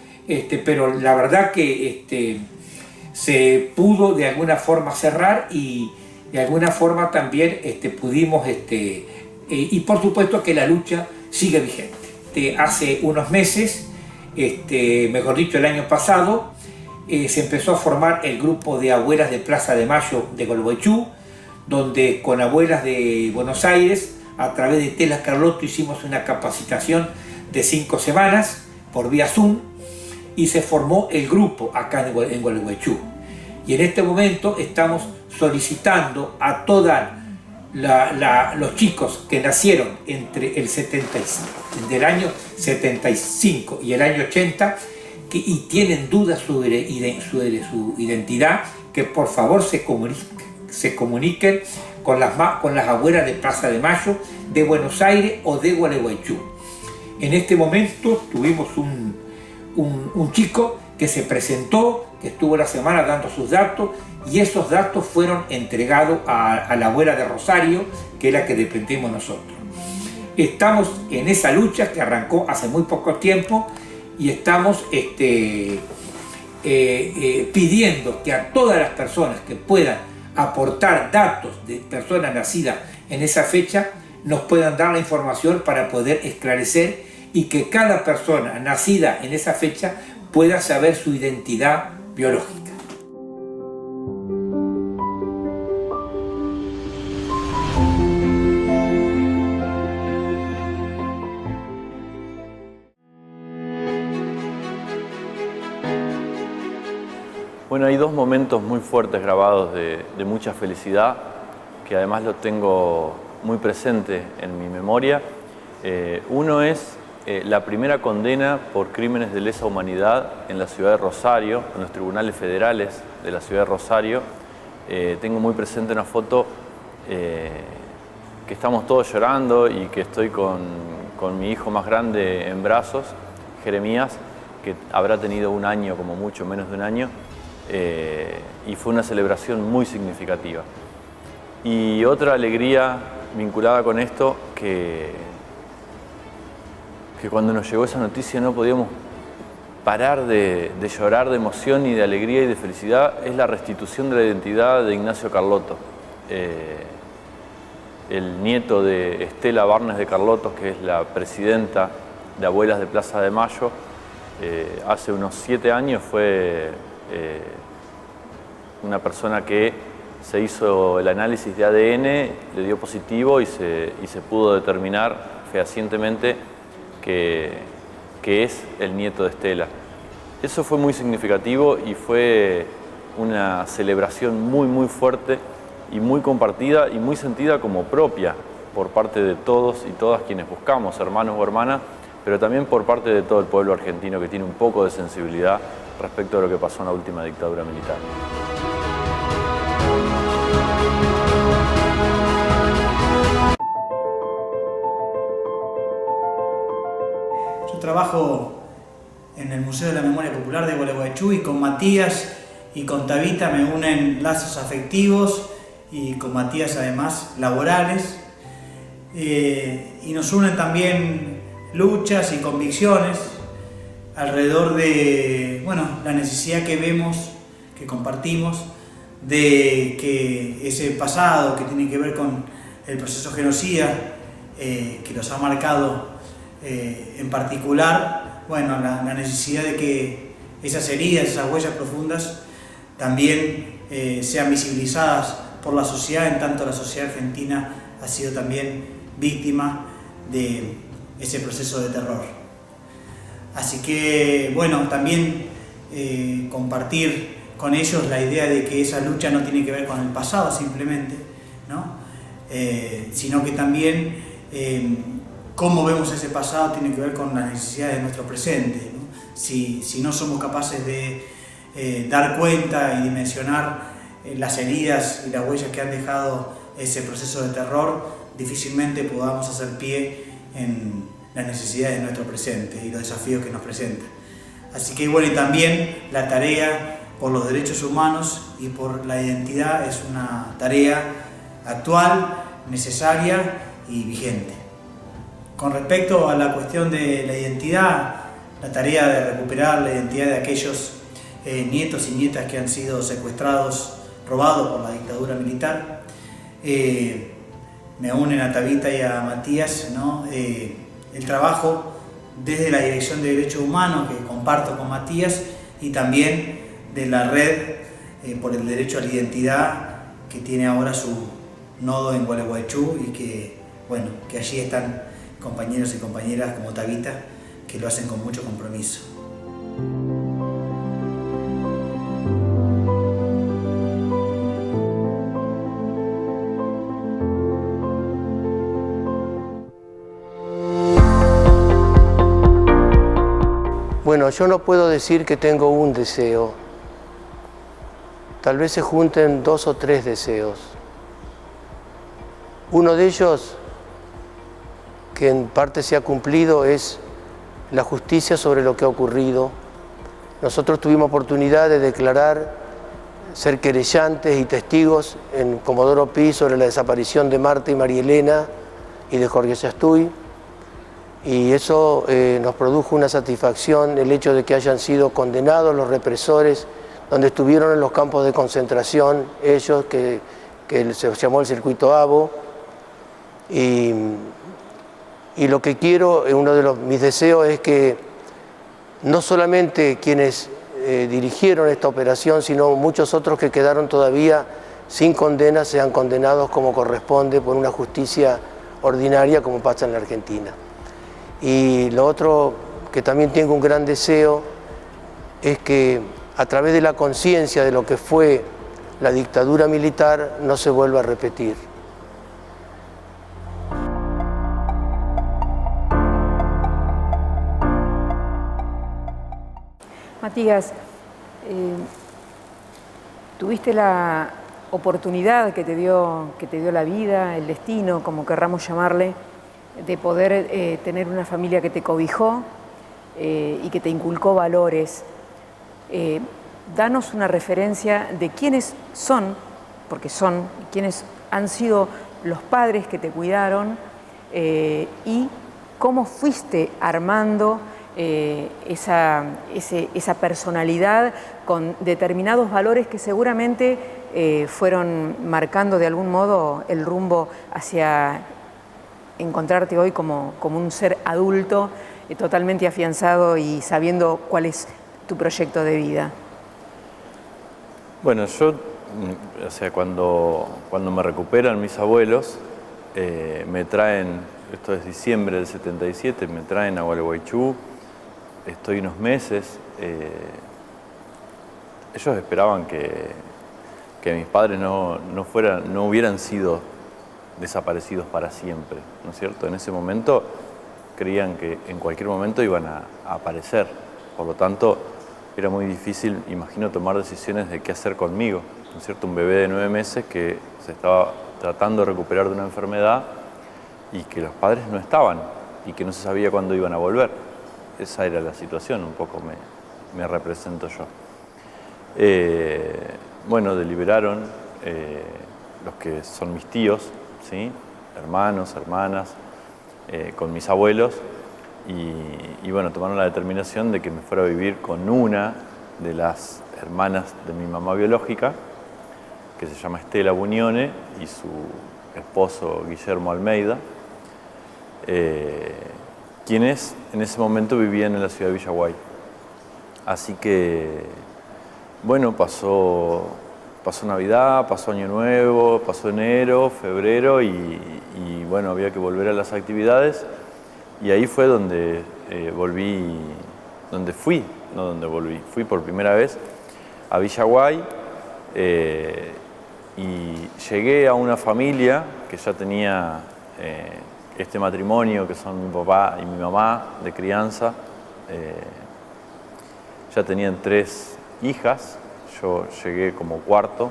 pero la verdad que se pudo de alguna forma cerrar, y de alguna forma también pudimos, y por supuesto que la lucha sigue vigente. Hace unos meses, mejor dicho el año pasado, se empezó a formar el grupo de abuelas de Plaza de Mayo de Gualeguaychú, donde con abuelas de Buenos Aires, a través de Tela Carlotto, hicimos una capacitación de 5 semanas por vía Zoom, y se formó el grupo acá en Gualeguaychú. Y en este momento estamos solicitando a todos los chicos que nacieron entre del año 75 y el año 80, y tienen dudas sobre su identidad, que por favor se comuniquen con las abuelas de Plaza de Mayo de Buenos Aires o de Gualeguaychú. En este momento tuvimos un chico que se presentó, que estuvo la semana dando sus datos, y esos datos fueron entregados a la abuela de Rosario, que es la que dependemos nosotros. Estamos en esa lucha que arrancó hace muy poco tiempo, y estamos pidiendo que a todas las personas que puedan aportar datos de personas nacidas en esa fecha nos puedan dar la información para poder esclarecer, y que cada persona nacida en esa fecha pueda saber su identidad biológica. Bueno, hay 2 momentos muy fuertes grabados de mucha felicidad, que además lo tengo muy presente en mi memoria. Uno es la primera condena por crímenes de lesa humanidad en la ciudad de Rosario, en los tribunales federales de la ciudad de Rosario. Tengo muy presente una foto que estamos todos llorando, y que estoy con mi hijo más grande en brazos, Jeremías, que habrá tenido 1 año, como mucho, menos de 1 año, y fue una celebración muy significativa. Y otra alegría vinculada con esto, que cuando nos llegó esa noticia no podíamos parar de llorar de emoción y de alegría y de felicidad es la restitución de la identidad de Ignacio Carlotto, el nieto de Estela Barnes de Carlotto, que es la presidenta de Abuelas de Plaza de Mayo. Hace unos 7 años fue una persona que se hizo el análisis de ADN, le dio positivo y se pudo determinar fehacientemente que es el nieto de Estela. Eso fue muy significativo y fue una celebración muy fuerte y muy compartida y muy sentida como propia por parte de todos y todas quienes buscamos, hermanos o hermanas, pero también por parte de todo el pueblo argentino que tiene un poco de sensibilidad respecto a lo que pasó en la última dictadura militar. Yo trabajo en el Museo de la Memoria Popular de Gualeguaychú y con Matías y con Tabita me unen lazos afectivos y con Matías además laborales, y nos unen también luchas y convicciones alrededor de la necesidad que vemos, que compartimos, de que ese pasado que tiene que ver con el proceso genocida que los ha marcado en particular, la necesidad de que esas heridas, esas huellas profundas también sean visibilizadas por la sociedad, en tanto la sociedad argentina ha sido también víctima de ese proceso de terror. Así que, también compartir con ellos la idea de que esa lucha no tiene que ver con el pasado simplemente, ¿no? Sino que también cómo vemos ese pasado tiene que ver con las necesidades de nuestro presente, ¿no? Si no somos capaces de dar cuenta y dimensionar las heridas y las huellas que han dejado ese proceso de terror, difícilmente podamos hacer pie en las necesidades de nuestro presente y los desafíos que nos presentan. Así que y también la tarea por los derechos humanos y por la identidad es una tarea actual, necesaria y vigente. Con respecto a la cuestión de la identidad, la tarea de recuperar la identidad de aquellos nietos y nietas que han sido secuestrados, robados por la dictadura militar, me unen a Tabita y a Matías, ¿no? El trabajo desde la Dirección de Derechos Humanos que comparto con Matías y también de la Red por el Derecho a la Identidad que tiene ahora su nodo en Gualeguaychú y que allí están compañeros y compañeras como Tabita que lo hacen con mucho compromiso. Yo no puedo decir que tengo un deseo. Tal vez se junten 2 o 3 deseos. Uno de ellos, que en parte se ha cumplido, es la justicia sobre lo que ha ocurrido. Nosotros tuvimos oportunidad de declarar, ser querellantes y testigos en Comodoro Pi sobre la desaparición de Marta y María Elena y de Jorge Sastuy. Y eso nos produjo una satisfacción, el hecho de que hayan sido condenados los represores, donde estuvieron en los campos de concentración, ellos, que se llamó el Circuito Abo. Y lo que quiero, uno de mis deseos es que no solamente quienes dirigieron esta operación, sino muchos otros que quedaron todavía sin condena, sean condenados como corresponde por una justicia ordinaria como pasa en la Argentina. Y lo otro que también tengo un gran deseo es que a través de la conciencia de lo que fue la dictadura militar no se vuelva a repetir. Matías, tuviste la oportunidad que te dio la vida, el destino, como querramos llamarle, de poder tener una familia que te cobijó y que te inculcó valores. Danos una referencia de quiénes son, porque son, quiénes han sido los padres que te cuidaron y cómo fuiste armando esa personalidad con determinados valores que seguramente fueron marcando de algún modo el rumbo hacia encontrarte hoy como un ser adulto, totalmente afianzado y sabiendo cuál es tu proyecto de vida? Bueno, yo, o sea, cuando me recuperan mis abuelos, me traen, esto es diciembre del 77, me traen a Gualeguaychú, estoy unos meses. Ellos esperaban que mis padres no hubieran sido desaparecidos para siempre, ¿no es cierto? En ese momento creían que en cualquier momento iban a aparecer, por lo tanto era muy difícil, imagino, tomar decisiones de qué hacer conmigo, ¿no es cierto? Un bebé de 9 meses que se estaba tratando de recuperar de una enfermedad y que los padres no estaban y que no se sabía cuándo iban a volver. Esa era la situación, un poco me represento yo. Bueno, deliberaron los que son mis tíos, ¿sí? Hermanos, hermanas, con mis abuelos, y bueno, tomaron la determinación de que me fuera a vivir con una de las hermanas de mi mamá biológica, que se llama Estela Buñone, y su esposo Guillermo Almeida, quienes en ese momento vivían en la ciudad de Villaguay. Así que, bueno, pasó Navidad, pasó Año Nuevo, pasó enero, febrero y bueno, había que volver a las actividades, y ahí fue donde fui por primera vez a Villaguay, y llegué a una familia que ya tenía este matrimonio, que son mi papá y mi mamá de crianza. Ya tenían 3 hijas, yo llegué como cuarto.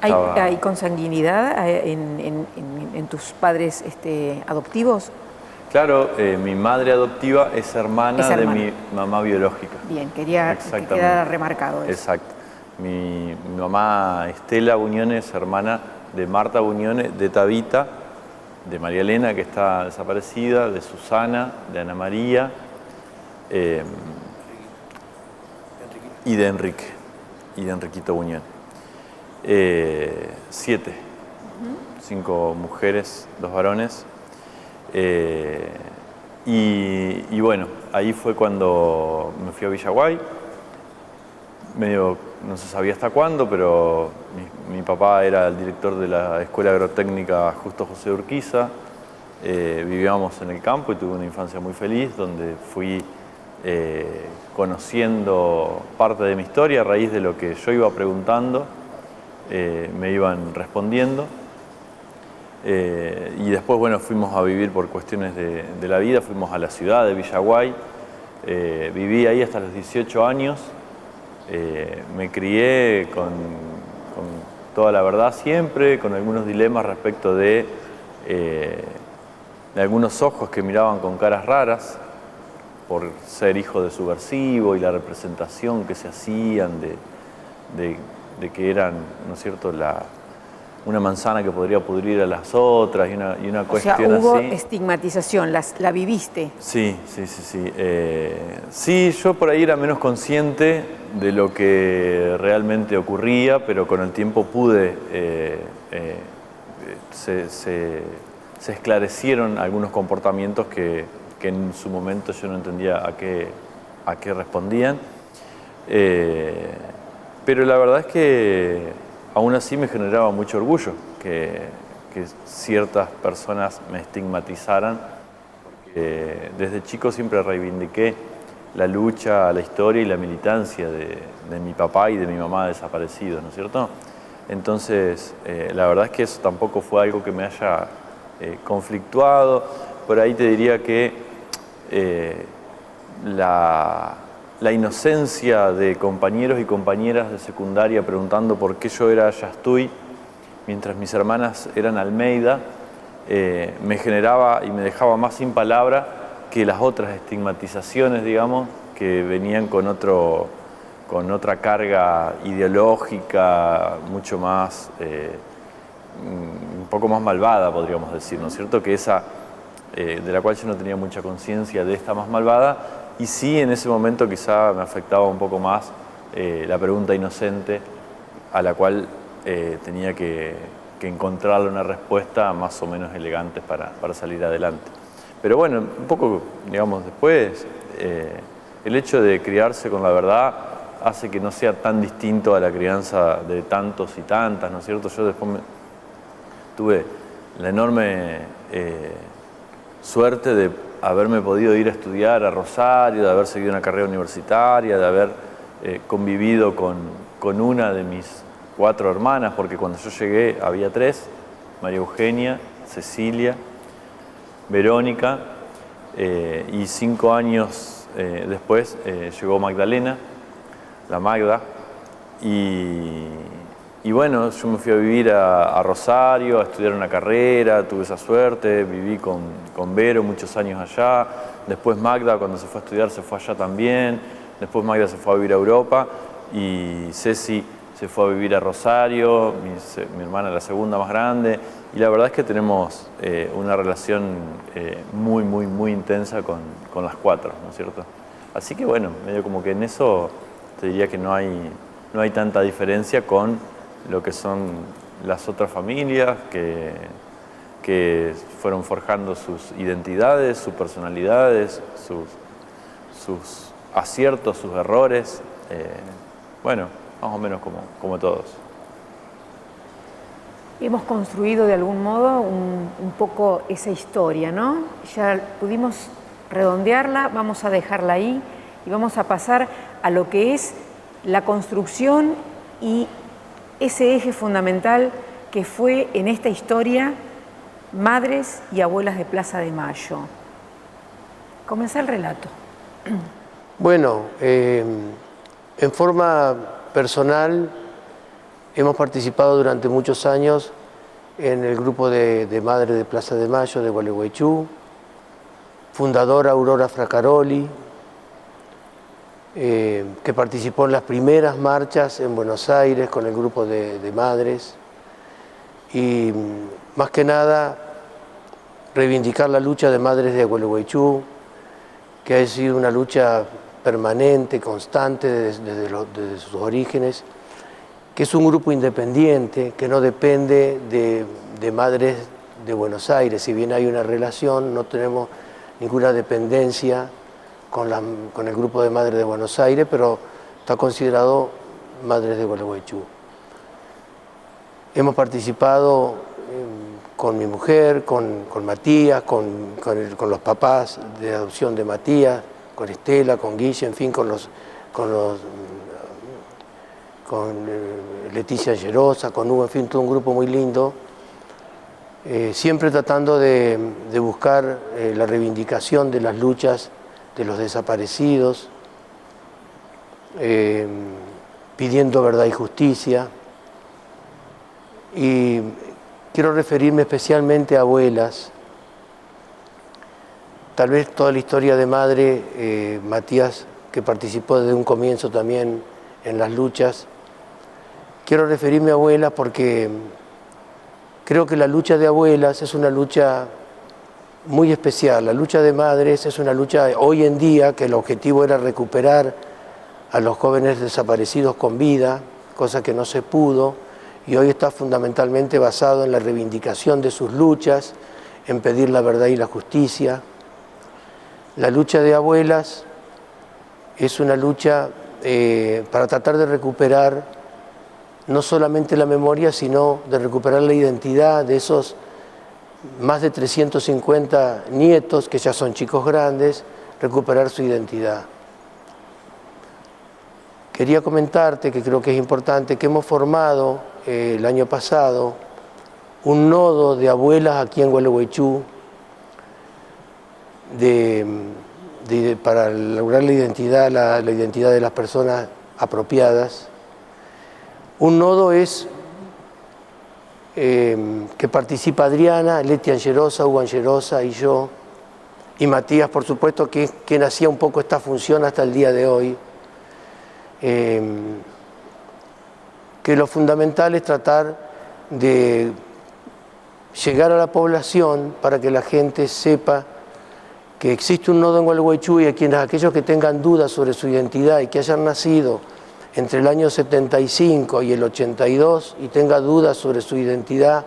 ¿Hay consanguinidad en tus padres adoptivos? Claro, mi madre adoptiva es hermana de mi mamá biológica. Bien, quería que quedara remarcado eso. Exacto. Mi mamá Estela Buñone es hermana de Marta Buñone, de Tabita, de María Elena, que está desaparecida, de Susana, de Ana María, y de Enriquito Buñón. 7, 5 mujeres, 2 varones. Y bueno, ahí fue cuando me fui a Villaguay. Medio, no se sabía hasta cuándo, pero mi papá era el director de la Escuela Agrotécnica Justo José Urquiza. Vivíamos en el campo y tuve una infancia muy feliz, donde fui conociendo parte de mi historia a raíz de lo que yo iba preguntando, me iban respondiendo. Y después, bueno, fuimos a vivir por cuestiones de la vida, fuimos a la ciudad de Villaguay, viví ahí hasta los 18 años, me crié con toda la verdad siempre, con algunos dilemas respecto de algunos ojos que miraban con caras raras por ser hijo de subversivo y la representación que se hacían de que eran, ¿no es cierto?, una manzana que podría pudrir a las otras y una cuestión así. O sea, hubo estigmatización, ¿la viviste? Sí. Sí, yo por ahí era menos consciente de lo que realmente ocurría, pero con el tiempo se esclarecieron algunos comportamientos que en su momento yo no entendía a qué respondían. Pero la verdad es que aún así me generaba mucho orgullo que ciertas personas me estigmatizaran, porque desde chico siempre reivindiqué la lucha, la historia y la militancia de mi papá y de mi mamá desaparecidos, ¿no es cierto? Entonces, la verdad es que eso tampoco fue algo que me haya conflictuado. Por ahí te diría que la inocencia de compañeros y compañeras de secundaria preguntando por qué yo era Yastuy, mientras mis hermanas eran Almeida, me generaba y me dejaba más sin palabra que las otras estigmatizaciones, digamos, que venían con otra carga ideológica, mucho más, un poco más malvada, podríamos decir, ¿no es cierto? Que esa de la cual yo no tenía mucha conciencia de esta más malvada, y sí en ese momento quizá me afectaba un poco más la pregunta inocente a la cual tenía que encontrarle una respuesta más o menos elegante para salir adelante. Pero bueno, un poco, digamos, después, el hecho de criarse con la verdad hace que no sea tan distinto a la crianza de tantos y tantas, ¿no es cierto? Yo después tuve la enorme suerte de haberme podido ir a estudiar a Rosario, de haber seguido una carrera universitaria, de haber convivido con una de mis 4 hermanas, porque cuando yo llegué había 3, María Eugenia, Cecilia, Verónica, y 5 años después llegó Magdalena, la Magda, y bueno, yo me fui a vivir a Rosario, a estudiar una carrera, tuve esa suerte, viví con Vero muchos años allá, después Magda cuando se fue a estudiar se fue allá también, después Magda se fue a vivir a Europa y Ceci se fue a vivir a Rosario, mi hermana la segunda más grande, y la verdad es que tenemos una relación muy, muy, muy intensa con las 4, ¿no es cierto? Así que bueno, medio como que en eso te diría que no hay tanta diferencia con lo que son las otras familias que fueron forjando sus identidades, sus personalidades, sus aciertos, sus errores, bueno, más o menos como todos. Hemos construido de algún modo un poco esa historia, ¿no? Ya pudimos redondearla, vamos a dejarla ahí y vamos a pasar a lo que es la construcción y ese eje fundamental que fue en esta historia Madres y Abuelas de Plaza de Mayo. Comenzá el relato. Bueno, en forma personal hemos participado durante muchos años en el grupo de Madres de Plaza de Mayo de Gualeguaychú, fundadora Aurora Fracaroli, que participó en las primeras marchas en Buenos Aires con el grupo de madres, y más que nada reivindicar la lucha de Madres de Gualeguaychú, que ha sido una lucha permanente, constante desde sus orígenes, que es un grupo independiente, que no depende de Madres de Buenos Aires. Si bien hay una relación, no tenemos ninguna dependencia con el grupo de Madres de Buenos Aires, pero está considerado Madres de Gualeguaychú. Hemos participado con mi mujer, con Matías, con los papás de adopción de Matías, con Estela, con Guille, en fin, con Leticia Llerosa, con Hugo, en fin, todo un grupo muy lindo, siempre tratando de buscar la reivindicación de las luchas de los desaparecidos, pidiendo verdad y justicia. Y quiero referirme especialmente a abuelas. Tal vez toda la historia de madre, Matías, que participó desde un comienzo también en las luchas. Quiero referirme a abuelas porque creo que la lucha de abuelas es una lucha muy especial. La lucha de madres es una lucha hoy en día que el objetivo era recuperar a los jóvenes desaparecidos con vida, cosa que no se pudo, y hoy está fundamentalmente basado en la reivindicación de sus luchas, en pedir la verdad y la justicia. La lucha de abuelas es una lucha para tratar de recuperar no solamente la memoria, sino de recuperar la identidad de esos más de 350 nietos, que ya son chicos grandes, recuperar su identidad. Quería comentarte, que creo que es importante, que hemos formado el año pasado un nodo de abuelas aquí en Gualeguaychú para lograr la identidad de las personas apropiadas. Un nodo es que participa Adriana, Leti Angerosa, Hugo Angerosa y yo, y Matías, por supuesto, que es quien hacía un poco esta función hasta el día de hoy. Que lo fundamental es tratar de llegar a la población para que la gente sepa que existe un nodo en Gualeguaychú y a quienes aquellos que tengan dudas sobre su identidad y que hayan nacido entre el año 75 y el 82 y tengan dudas sobre su identidad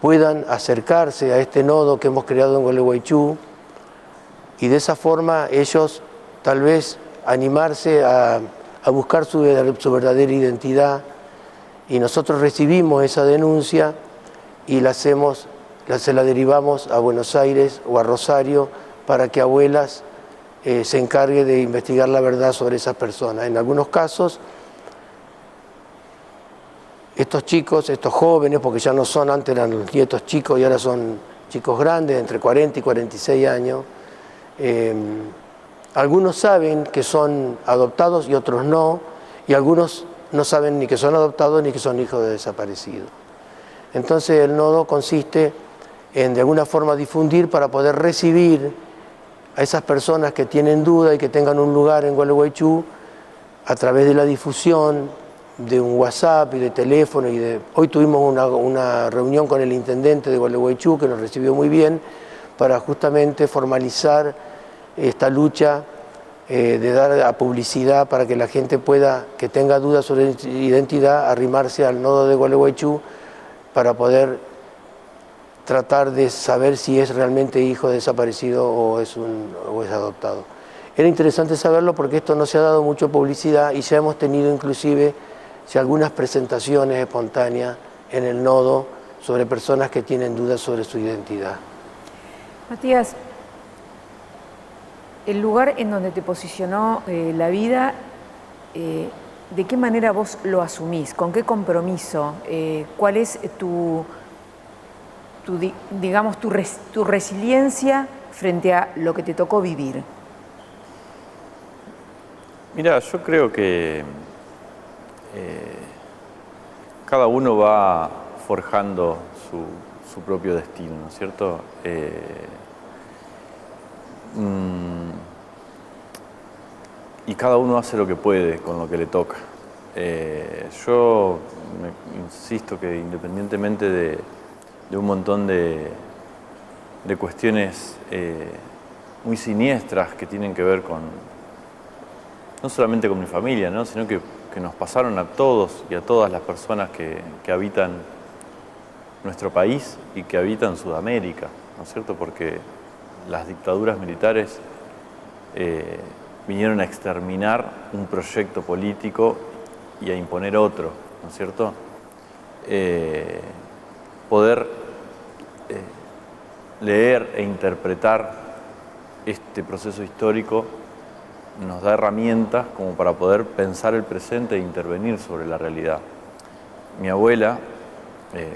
puedan acercarse a este nodo que hemos creado en Gualeguaychú y de esa forma ellos tal vez animarse a buscar su verdadera identidad, y nosotros recibimos esa denuncia y se la derivamos a Buenos Aires o a Rosario para que Abuelas se encargue de investigar la verdad sobre esas personas. En algunos casos, estos chicos, estos jóvenes, porque ya no son, antes eran los nietos chicos y ahora son chicos grandes, entre 40 y 46 años, algunos saben que son adoptados y otros no, y algunos no saben ni que son adoptados ni que son hijos de desaparecidos. Entonces el nodo consiste en de alguna forma difundir para poder recibir a esas personas que tienen duda y que tengan un lugar en Gualeguaychú a través de la difusión de un WhatsApp y de teléfono. Hoy tuvimos una reunión con el intendente de Gualeguaychú que nos recibió muy bien para justamente formalizar esta lucha de dar a publicidad para que la gente pueda, que tenga dudas sobre identidad, arrimarse al nodo de Gualeguaychú para poder tratar de saber si es realmente hijo de desaparecido o es adoptado. Era interesante saberlo porque esto no se ha dado mucha publicidad y ya hemos tenido inclusive algunas presentaciones espontáneas en el nodo sobre personas que tienen dudas sobre su identidad. Matías, el lugar en donde te posicionó la vida, ¿de qué manera vos lo asumís? ¿Con qué compromiso? ¿Cuál es tu resiliencia frente a lo que te tocó vivir? Mira, yo creo que cada uno va forjando su propio destino, ¿no es cierto? Y cada uno hace lo que puede con lo que le toca. Yo insisto que independientemente de un montón de cuestiones muy siniestras que tienen que ver no solamente con mi familia, ¿no? Sino que nos pasaron a todos y a todas las personas que habitan nuestro país y que habitan Sudamérica, ¿no es cierto? Porque las dictaduras militares vinieron a exterminar un proyecto político y a imponer otro, ¿no es cierto? Poder leer e interpretar este proceso histórico nos da herramientas como para poder pensar el presente e intervenir sobre la realidad. Mi abuela,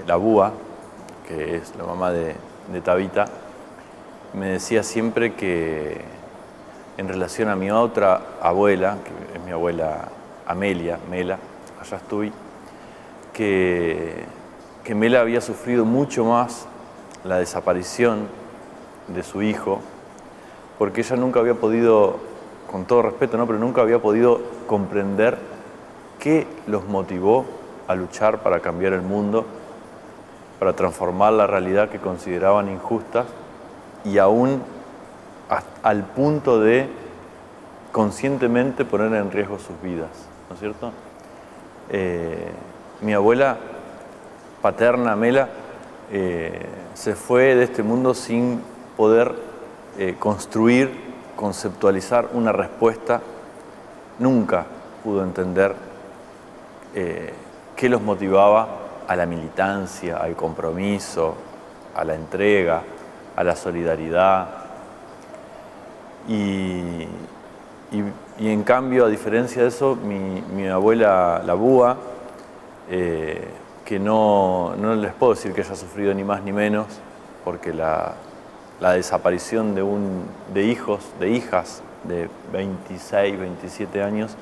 la Búa, que es la mamá de Tabita, me decía siempre que en relación a mi otra abuela, que es mi abuela Amelia, Mela, allá estoy, que Mela había sufrido mucho más la desaparición de su hijo, porque ella nunca había podido, con todo respeto, ¿no? Pero nunca había podido comprender qué los motivó a luchar para cambiar el mundo, para transformar la realidad que consideraban injusta y aún al punto de conscientemente poner en riesgo sus vidas, ¿no es cierto? Mi abuela paterna, Mela, se fue de este mundo sin poder construir, conceptualizar una respuesta. Nunca pudo entender qué los motivaba a la militancia, al compromiso, a la entrega, a la solidaridad. Y en cambio, a diferencia de eso, mi abuela, la Búa, que no les puedo decir que haya sufrido ni más ni menos, porque la desaparición de hijos, de hijas de 26, 27 años,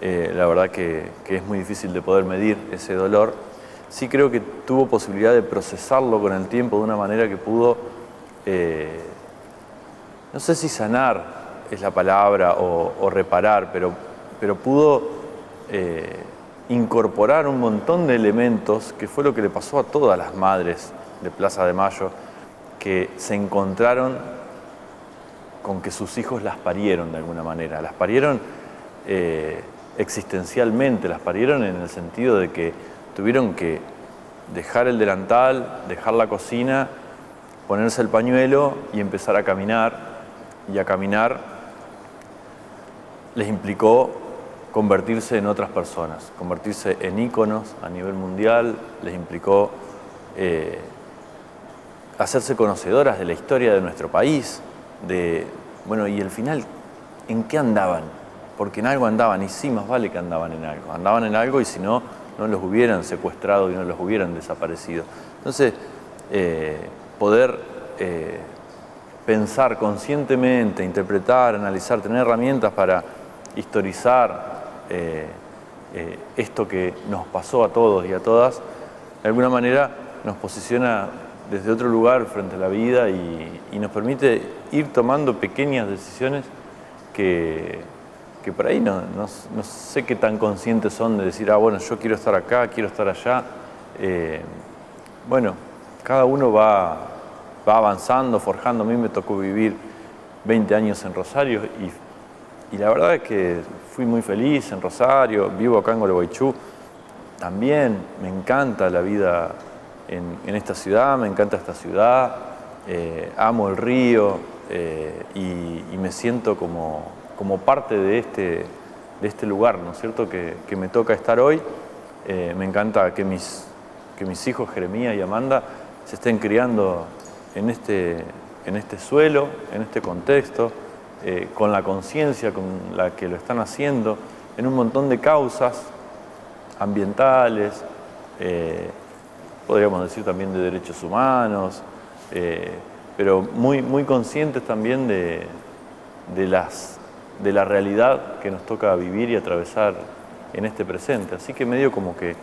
la verdad que es muy difícil de poder medir ese dolor. Sí creo que tuvo posibilidad de procesarlo con el tiempo de una manera que pudo, no sé si sanar es la palabra o reparar, pero pudo incorporar un montón de elementos que fue lo que le pasó a todas las madres de Plaza de Mayo, que se encontraron con que sus hijos las parieron de alguna manera. Las parieron existencialmente, las parieron en el sentido de que tuvieron que dejar el delantal, dejar la cocina, ponerse el pañuelo y empezar a caminar. Y a caminar les implicó convertirse en otras personas, convertirse en íconos a nivel mundial, les implicó hacerse conocedoras de la historia de nuestro país, bueno, y al final, ¿en qué andaban? Porque en algo andaban, y sí, más vale que andaban en algo y si no, no los hubieran secuestrado y no los hubieran desaparecido. Entonces, poder pensar conscientemente, interpretar, analizar, tener herramientas para historizar esto que nos pasó a todos y a todas, de alguna manera nos posiciona desde otro lugar frente a la vida y nos permite ir tomando pequeñas decisiones que por ahí no sé qué tan conscientes son de decir, bueno, yo quiero estar acá, quiero estar allá. Bueno, cada uno va avanzando, forjando. A mí me tocó vivir 20 años en Rosario y la verdad es que fui muy feliz en Rosario, vivo acá en Gualeguaychú. También me encanta la vida en esta ciudad, me encanta esta ciudad, amo el río y me siento como parte de este lugar, ¿no es cierto?, que me toca estar hoy. Me encanta que mis hijos, Jeremías y Amanda, se estén criando en este suelo, en este contexto, con la conciencia con la que lo están haciendo, en un montón de causas ambientales, podríamos decir también de derechos humanos, pero muy, muy conscientes también de la realidad que nos toca vivir y atravesar en este presente. Así que medio como que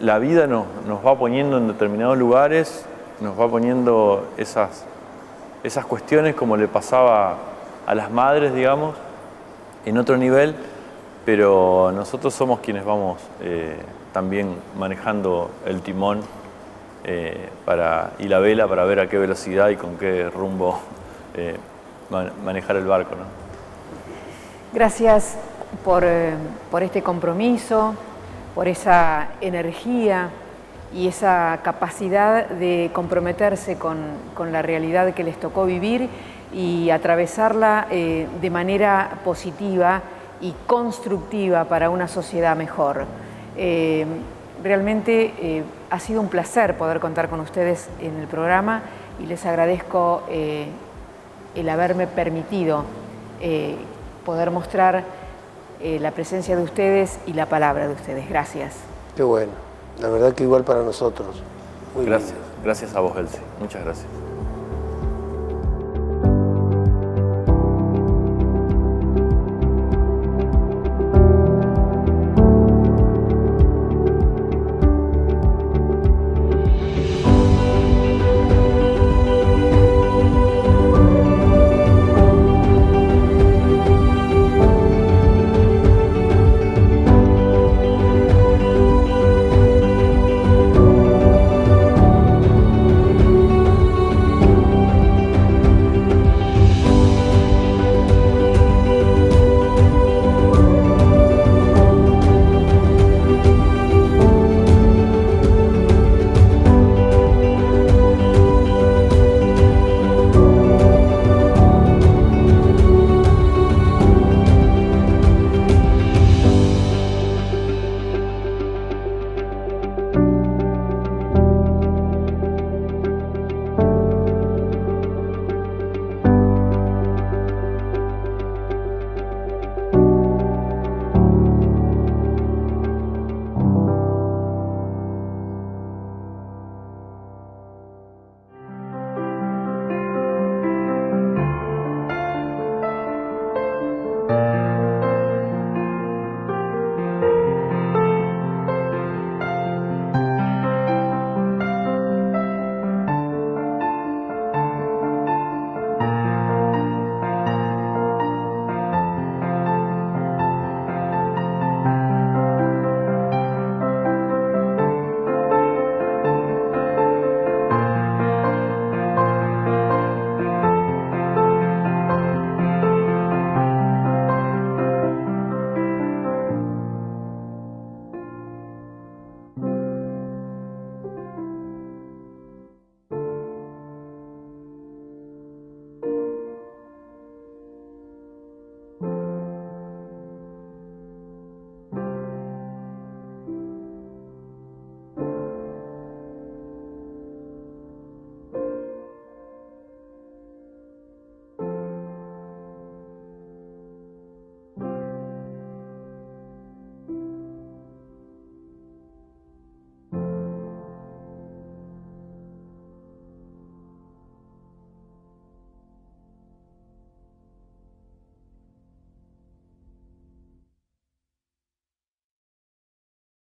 la vida nos va poniendo en determinados lugares, nos va poniendo esas cuestiones como le pasaba a las madres, digamos, en otro nivel, pero nosotros somos quienes vamos también manejando el timón y la vela para ver a qué velocidad y con qué rumbo manejar el barco, ¿no? Gracias por este compromiso, por esa energía y esa capacidad de comprometerse con la realidad que les tocó vivir y atravesarla de manera positiva y constructiva para una sociedad mejor. Realmente ha sido un placer poder contar con ustedes en el programa y les agradezco el haberme permitido poder mostrar la presencia de ustedes y la palabra de ustedes. Gracias. Qué bueno. La verdad que igual para nosotros. Muy gracias. lindo. Gracias a vos, Elsie. Muchas gracias.